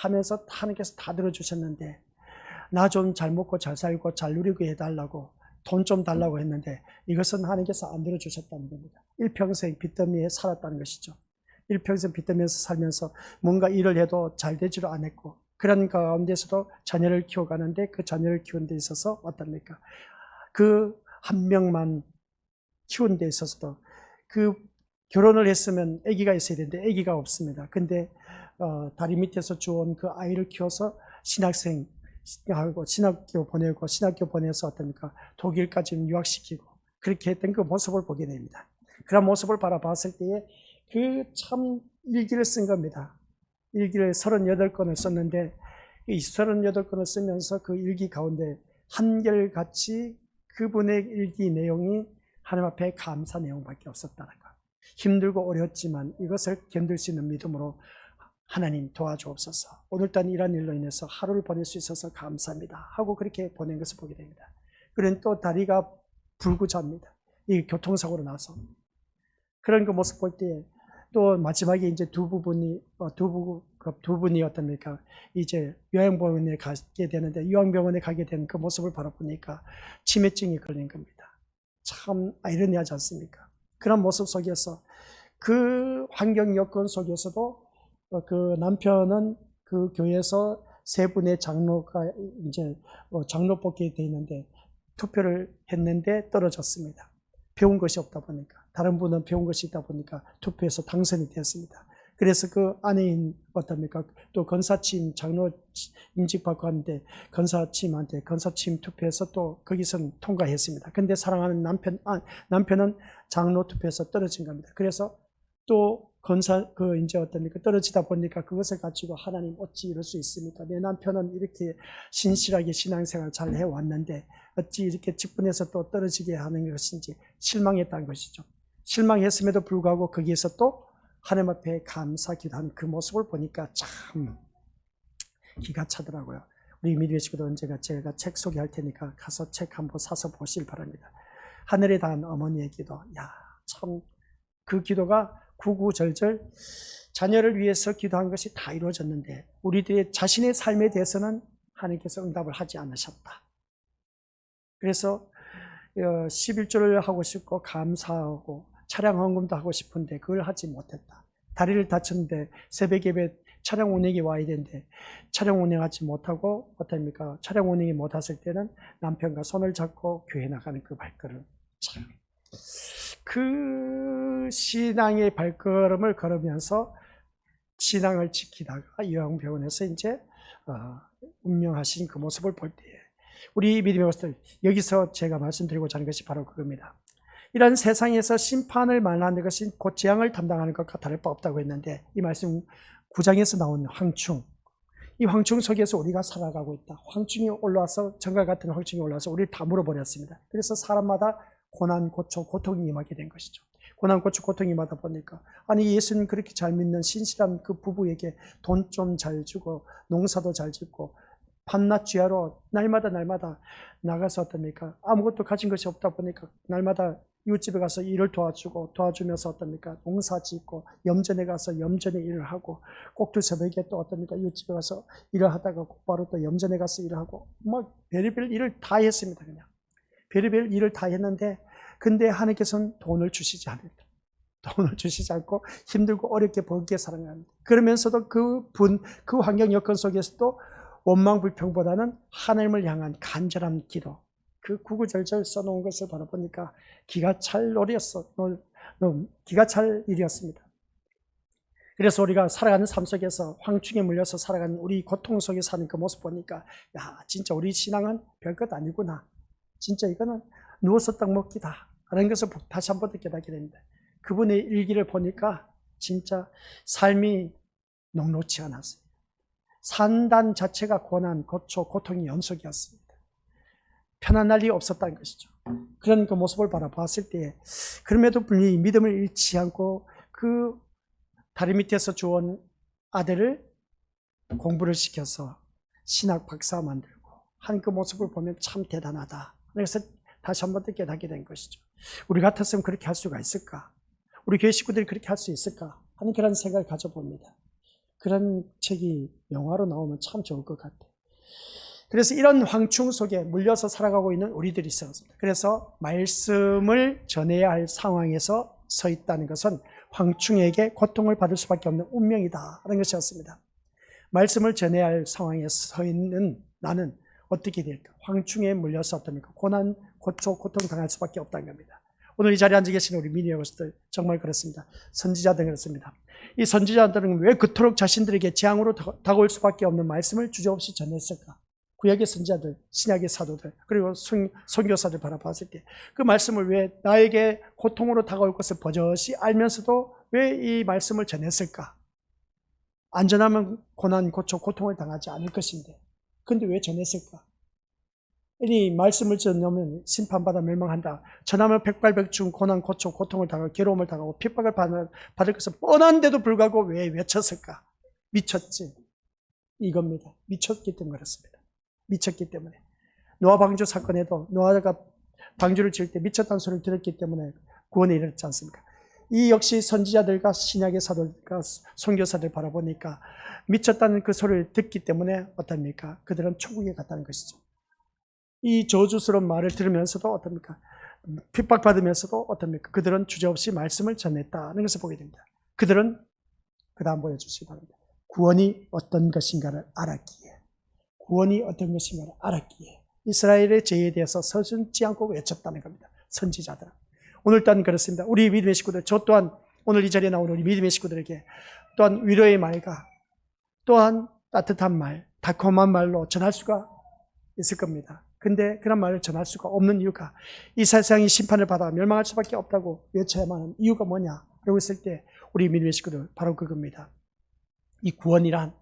하면서 하나님께서 다 들어주셨는데 나 좀 잘 먹고 잘 살고 잘 누리게 해달라고 돈 좀 달라고 했는데 이것은 하나님께서 안 들어주셨다는 겁니다. 일평생 빚더미에 살았다는 것이죠. 일평생 빚더미에서 살면서 뭔가 일을 해도 잘 되지를 않았고 그런 가운데서도 자녀를 키워가는데 그 자녀를 키우는 데 있어서 어떻습니까? 그 한 명만 키우는 데 있어서도 그 결혼을 했으면 아기가 있어야 되는데 아기가 없습니다. 근데 다리 밑에서 주온 그 아이를 키워서 신학생하고 신학교 보내서 어떻습니까? 독일까지 유학시키고 그렇게 했던 그 모습을 보게 됩니다. 그런 모습을 바라봤을 때에 그 참 일기를 쓴 겁니다. 일기를 38권을 썼는데 이 38권을 쓰면서 그 일기 가운데 한결같이 그분의 일기 내용이 하나님 앞에 감사 내용밖에 없었다는 것. 힘들고 어렵지만 이것을 견딜 수 있는 믿음으로 하나님 도와주옵소서. 오늘따라 이런 일로 인해서 하루를 보낼 수 있어서 감사합니다 하고 그렇게 보낸 것을 보게 됩니다. 그는 또 다리가 불구잡니다. 이 교통사고로 나서 그런 그 모습 볼 때 또 마지막에 이제 두 분이 어떻습니까? 이제 요양병원에 가게 되는데 요양병원에 가게 된 그 모습을 바라보니까 치매증이 걸린 겁니다. 참 아이러니하지 않습니까? 그런 모습 속에서 그 환경 여건 속에서도 그 남편은 그 교회에서 세 분의 장로가 이제 장로 뽑기에 돼 있는데 투표를 했는데 떨어졌습니다. 배운 것이 없다 보니까, 다른 분은 배운 것이 있다 보니까 투표해서 당선이 되었습니다. 그래서 그 아내인 어떻습니까? 또 건사침 장로 임직받고 하는데 건사침한테 건사침 투표해서 또 거기서는 통과했습니다. 근데 사랑하는 남편은 장로 투표에서 떨어진 겁니다. 그래서 또 이제 어떻습니까? 떨어지다 보니까 그것을 가지고 하나님 어찌 이럴 수 있습니까? 내 남편은 이렇게 신실하게 신앙생활 잘 해왔는데 어찌 이렇게 직분해서 또 떨어지게 하는 것인지 실망했다는 것이죠. 실망했음에도 불구하고 거기에서 또 하나님 앞에 감사 기도하는 그 모습을 보니까 참 기가 차더라고요. 우리 미디어 친구들 언제가 제가 책 소개할 테니까 가서 책 한번 사서 보시길 바랍니다. 하늘에 닿은 어머니의 기도. 참 그 기도가 구구절절 자녀를 위해서 기도한 것이 다 이루어졌는데 우리들의 자신의 삶에 대해서는 하나님께서 응답을 하지 않으셨다. 그래서 11조를 하고 싶고 감사하고 차량 헌금도 하고 싶은데 그걸 하지 못했다. 다리를 다쳤는데 새벽 예배 차량 운행이 와야 되는데 차량 운행하지 못하고 어떻습니까? 차량 운행이 못 왔을 때는 남편과 손을 잡고 교회 나가는 그 발걸음. 참. 그 신앙의 발걸음을 걸으면서 신앙을 지키다가 요양병원에서 이제 운명하신 그 모습을 볼 때에 우리 믿음의 것들 여기서 제가 말씀드리고자 하는 것이 바로 그겁니다. 이런 세상에서 심판을 만나는 것이 곧 재앙을 담당하는 것과 다를 바 없다고 했는데 이 말씀 9장에서 나온 황충, 이 황충 속에서 우리가 살아가고 있다. 황충이 올라와서 정갈 같은 황충이 올라와서 우리를 다 물어버렸습니다. 그래서 사람마다 고난, 고초, 고통이 임하게 된 것이죠. 고난, 고초, 고통이 임하다 보니까 아니 예수님 그렇게 잘 믿는 신실한 그 부부에게 돈 좀 잘 주고 농사도 잘 짓고 밤낮 주야로 날마다 나가서 어떻습니까? 아무것도 가진 것이 없다 보니까 날마다 이웃집에 가서 일을 도와주면서 어떻습니까? 농사 짓고 염전에 가서 염전에 일을 하고 꼭두 새벽에 또 어떻습니까? 이웃집에 가서 일을 하다가 곧바로 또 염전에 가서 일을 하고 막 별의별 일을 다 했습니다. 그냥 별의별 일을 다 했는데 근데 하나님께서는 돈을 주시지 않습니다. 돈을 주시지 않고 힘들고 어렵게 벌게 사랑합니다. 그러면서도 그 환경 여건 속에서도 원망불평보다는 하나님을 향한 간절한 기도, 그 구구절절 써놓은 것을 바라보니까 기가 찰 일이었습니다. 그래서 우리가 살아가는 삶 속에서 황충에 물려서 살아가는 우리 고통 속에 사는 그 모습 보니까 진짜 우리 신앙은 별것 아니구나. 진짜 이거는 누워서 떡 먹기다 라는 것을 다시 한 번 더 깨닫게 됩니다. 그분의 일기를 보니까 진짜 삶이 녹록지 않았습니다. 산단 자체가 고난, 고초, 고통의 연속이었습니다. 편한 날이 없었다는 것이죠. 그런 그 모습을 바라봤을 때 그럼에도 불구하고 믿음을 잃지 않고 그 다리 밑에서 주온 아들을 공부를 시켜서 신학 박사 만들고 한 그 모습을 보면 참 대단하다. 그래서 다시 한 번 더 깨닫게 된 것이죠. 우리 같았으면 그렇게 할 수가 있을까? 우리 교회 식구들이 그렇게 할 수 있을까? 하는 그런 생각을 가져봅니다. 그런 책이 영화로 나오면 참 좋을 것 같아요. 그래서 이런 황충 속에 물려서 살아가고 있는 우리들이 있었습니다. 그래서 말씀을 전해야 할 상황에서 서 있다는 것은 황충에게 고통을 받을 수밖에 없는 운명이다 하는 것이었습니다. 말씀을 전해야 할 상황에 서 있는 나는 어떻게 될까? 황충에 물려서 어떻습니까? 고난, 고초, 고통 당할 수밖에 없다는 겁니다. 오늘 이 자리에 앉아 계신 우리 미니어 것들 정말 그렇습니다. 선지자들은 그렇습니다. 이 선지자들은 왜 그토록 자신들에게 재앙으로 다가올 수밖에 없는 말씀을 주저없이 전했을까? 구약의 선지자들, 신약의 사도들, 그리고 선교사들 바라봤을 때 그 말씀을 왜 나에게 고통으로 다가올 것을 버젓이 알면서도 왜 이 말씀을 전했을까? 안전하면 고난, 고초, 고통을 당하지 않을 것인데 근데 왜 전했을까? 이 말씀을 전하면 심판받아 멸망한다. 전하면 백발백중 고난, 고초, 고통을 당하고 괴로움을 당하고 핍박을 받을 것은 뻔한데도 불구하고 왜 외쳤을까? 미쳤지. 이겁니다. 미쳤기 때문에 그렇습니다. 미쳤기 때문에. 노아 방주 사건에도 노아가 방주를 지을 때 미쳤다는 소리를 들었기 때문에 구원에 이르렀지 않습니까? 이 역시 선지자들과 신약의 사도들과 선교사들 바라보니까 미쳤다는 그 소리를 듣기 때문에 어떻습니까? 그들은 천국에 갔다는 것이죠. 이 저주스러운 말을 들으면서도 어떻습니까? 핍박받으면서도 어떻습니까? 그들은 주저없이 말씀을 전했다는 것을 보게 됩니다. 그들은 그 다음 보여주시기 바랍니다. 구원이 어떤 것인가를 알았기에 구원이 어떤 것인가를 알았기에 이스라엘의 죄에 대해서 서슴지 않고 외쳤다는 겁니다. 선지자들은. 오늘 또한 그렇습니다. 우리 믿음의 식구들, 저 또한 오늘 이 자리에 나오는 우리 믿음의 식구들에게 또한 위로의 말과 또한 따뜻한 말, 달콤한 말로 전할 수가 있을 겁니다. 근데 그런 말을 전할 수가 없는 이유가 이 세상이 심판을 받아 멸망할 수밖에 없다고 외쳐야만 하는 이유가 뭐냐? 라고 했을 때 우리 믿음의 식구들 바로 그겁니다. 이 구원이란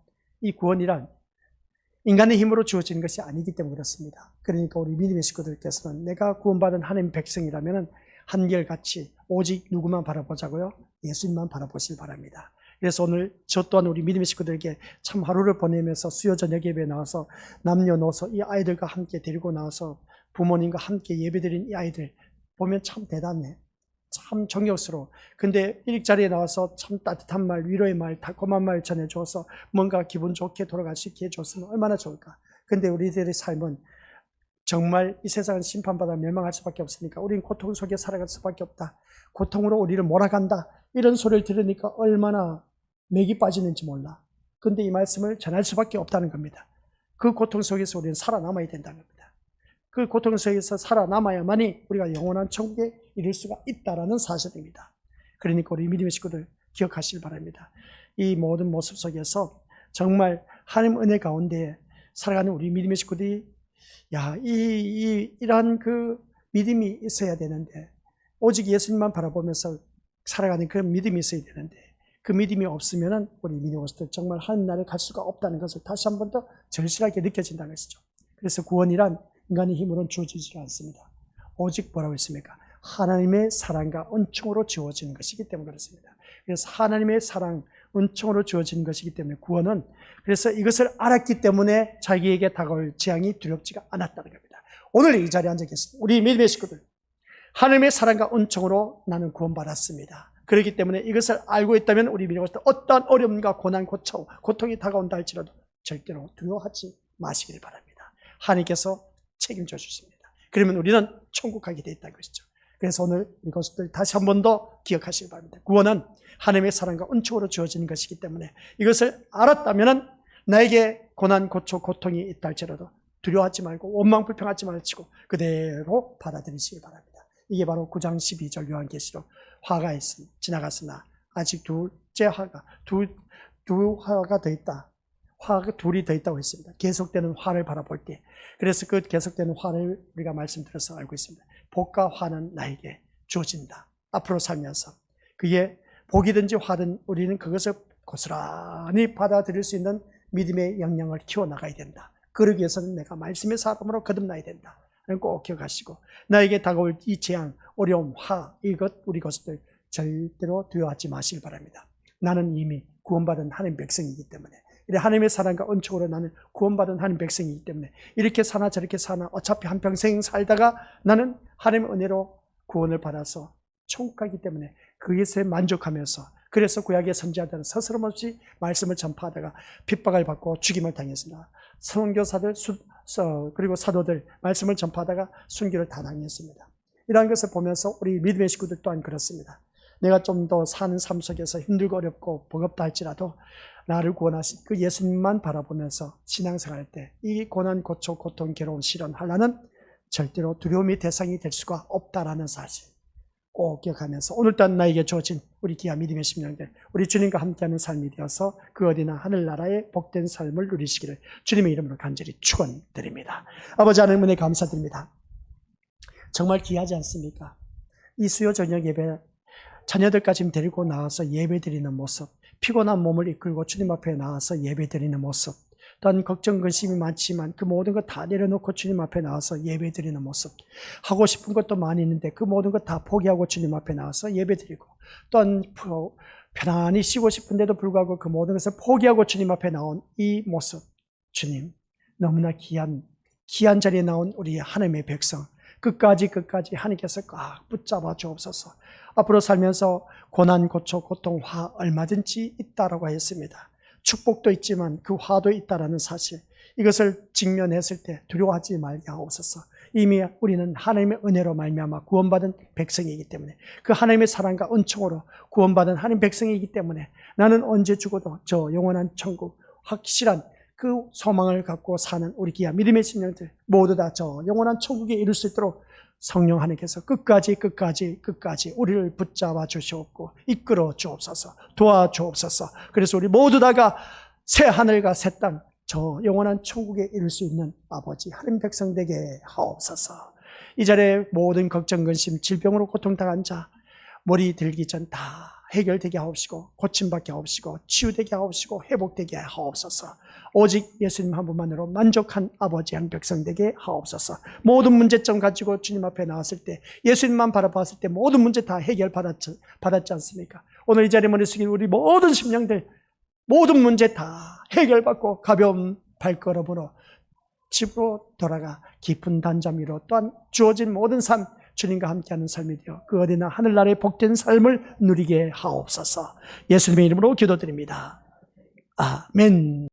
인간의 힘으로 주어지는 것이 아니기 때문에 그렇습니다. 그러니까 우리 믿음의 식구들께서는 내가 구원받은 하나님 백성이라면 한결같이 오직 누구만 바라보자고요? 예수님만 바라보시길 바랍니다. 그래서 오늘 저 또한 우리 믿음의 식구들에게 참 하루를 보내면서 수요 저녁 예배에 나와서 남녀노소 이 아이들과 함께 데리고 나와서 부모님과 함께 예배드린 이 아이들 보면 참 대단해. 참 존경스러워. 근데 일자리에 나와서 참 따뜻한 말, 위로의 말, 달콤한 말 전해줘서 뭔가 기분 좋게 돌아갈 수 있게 해줬으면 얼마나 좋을까. 근데 우리들의 삶은 정말 이 세상은 심판받아 멸망할 수밖에 없으니까 우리는 고통 속에 살아갈 수밖에 없다. 고통으로 우리를 몰아간다. 이런 소리를 들으니까 얼마나 맥이 빠지는지 몰라. 근데 이 말씀을 전할 수밖에 없다는 겁니다. 그 고통 속에서 우리는 살아남아야 된다는 겁니다. 그 고통 속에서 살아남아야만이 우리가 영원한 천국에 이를 수가 있다는 사실입니다. 그러니까 우리 믿음의 식구들 기억하시길 바랍니다. 이 모든 모습 속에서 정말 하나님 은혜 가운데 살아가는 우리 믿음의 식구들이 이러한 그 믿음이 있어야 되는데 오직 예수님만 바라보면서 살아가는 그런 믿음이 있어야 되는데 그 믿음이 없으면은 우리 믿음의 식구들 정말 하나님 나라에 갈 수가 없다는 것을 다시 한 번 더 절실하게 느껴진다는 것이죠. 그래서 구원이란 인간의 힘으로는 주어지지 않습니다. 오직 뭐라고 했습니까? 하나님의 사랑과 은총으로 주어지는 것이기 때문에 그렇습니다. 그래서 하나님의 사랑, 은총으로 주어지는 것이기 때문에 구원은 그래서 이것을 알았기 때문에 자기에게 다가올 재앙이 두렵지가 않았다는 겁니다. 오늘 이 자리에 앉아 계신 우리 믿음의 식구들, 하나님의 사랑과 은총으로 나는 구원받았습니다. 그렇기 때문에 이것을 알고 있다면 우리 믿음의 식구들 어떠한 어려움과 고난, 고통이 다가온다 할지라도 절대로 두려워하지 마시길 바랍니다. 하나님께서 책임져 주십니다. 그러면 우리는 천국 가게 돼 있다는 것이죠. 그래서 오늘 이것들 다시 한 번 더 기억하시기 바랍니다. 구원은 하나님의 사랑과 은총으로 주어지는 것이기 때문에 이것을 알았다면 나에게 고난, 고통이 있다 할지라도 두려워하지 말고 원망 불평하지 말고 그대로 받아들이시기 바랍니다. 이게 바로 9장 12절 요한계시록 화가 지나갔으나 아직 둘째 화가 두 화가 더 있다. 화가 둘이 더 있다고 했습니다. 계속되는 화를 바라볼 때. 그래서 그 계속되는 화를 우리가 말씀드려서 알고 있습니다. 복과 화는 나에게 주어진다. 앞으로 살면서. 그게 복이든지 화든 우리는 그것을 고스란히 받아들일 수 있는 믿음의 역량을 키워나가야 된다. 그러기 위해서는 내가 말씀의 사람으로 거듭나야 된다. 꼭 기억하시고 나에게 다가올 이 재앙, 어려움, 우리 것들 절대로 두려워하지 마시기 바랍니다. 나는 이미 구원받은 하나님 백성이기 때문에 하나님의 사랑과 은총으로 나는 구원받은 하나님 백성이기 때문에 이렇게 사나 저렇게 사나 어차피 한평생 살다가 나는 하나님의 은혜로 구원을 받아서 천국 가기 때문에 그것에 만족하면서 그래서 구약의 선지자들은 스스럼 없이 말씀을 전파하다가 핍박을 받고 죽임을 당했습니다. 선교사들 그리고 사도들 말씀을 전파하다가 순교를 다 당했습니다. 이러한 것을 보면서 우리 믿음의 식구들 또한 그렇습니다. 내가 좀 더 사는 삶 속에서 힘들고 어렵고 버겁다 할지라도 나를 구원하신 그 예수님만 바라보면서 신앙생활할 때 이 고난, 고통, 괴로움, 시련, 환난은 절대로 두려움의 대상이 될 수가 없다라는 사실 꼭 기억하면서 오늘 또한 나에게 주어진 우리 귀한 믿음의 심령들 우리 주님과 함께하는 삶이 되어서 그 어디나 하늘나라의 복된 삶을 누리시기를 주님의 이름으로 간절히 축원드립니다. 아버지 하나님 은혜 감사드립니다. 정말 귀하지 않습니까? 이 수요 저녁 예배 자녀들까지 데리고 나와서 예배드리는 모습, 피곤한 몸을 이끌고 주님 앞에 나와서 예배드리는 모습, 또한 걱정, 근심이 많지만 그 모든 것 다 내려놓고 주님 앞에 나와서 예배드리는 모습, 하고 싶은 것도 많이 있는데 그 모든 것 다 포기하고 주님 앞에 나와서 예배드리고, 또한 편안히 쉬고 싶은데도 불구하고 그 모든 것을 포기하고 주님 앞에 나온 이 모습, 주님 너무나 귀한 자리에 나온 우리 하나님의 백성, 끝까지 하나님께서 꽉 붙잡아 주옵소서. 앞으로 살면서 고난, 고통, 화 얼마든지 있다라고 했습니다. 축복도 있지만 그 화도 있다라는 사실, 이것을 직면했을 때 두려워하지 말게 하옵소서. 이미 우리는 하나님의 은혜로 말미암아 구원받은 백성이기 때문에 그 하나님의 사랑과 은총으로 구원받은 하나님 백성이기 때문에 나는 언제 죽어도 저 영원한 천국, 확실한 그 소망을 갖고 사는 우리 귀한 믿음의 심령들 모두 다 저 영원한 천국에 이룰 수 있도록 성령 하나님께서 끝까지 우리를 붙잡아 주시옵고 이끌어 주옵소서, 도와주옵소서. 그래서 우리 모두 다가 새 하늘과 새 땅, 저 영원한 천국에 이룰 수 있는 아버지 하나님 백성 되게 하옵소서. 이 자리에 모든 걱정, 근심, 질병으로 고통당한 자 머리 들기 전 다 해결되게 하옵시고 고침받게 하옵시고 치유되게 하옵시고 회복되게 하옵소서. 오직 예수님 한 분만으로 만족한 아버지 한 백성 되게 하옵소서. 모든 문제점 가지고 주님 앞에 나왔을 때 예수님만 바라봤을 때 모든 문제 다 해결받았지 않습니까? 오늘 이 자리에 머리 숙인 우리 모든 심령들 모든 문제 다 해결받고 가벼운 발걸음으로 집으로 돌아가 깊은 단잠 위로 또한 주어진 모든 삶 주님과 함께하는 삶이 되어 그 어디나 하늘나라의 복된 삶을 누리게 하옵소서. 예수님의 이름으로 기도드립니다. 아멘.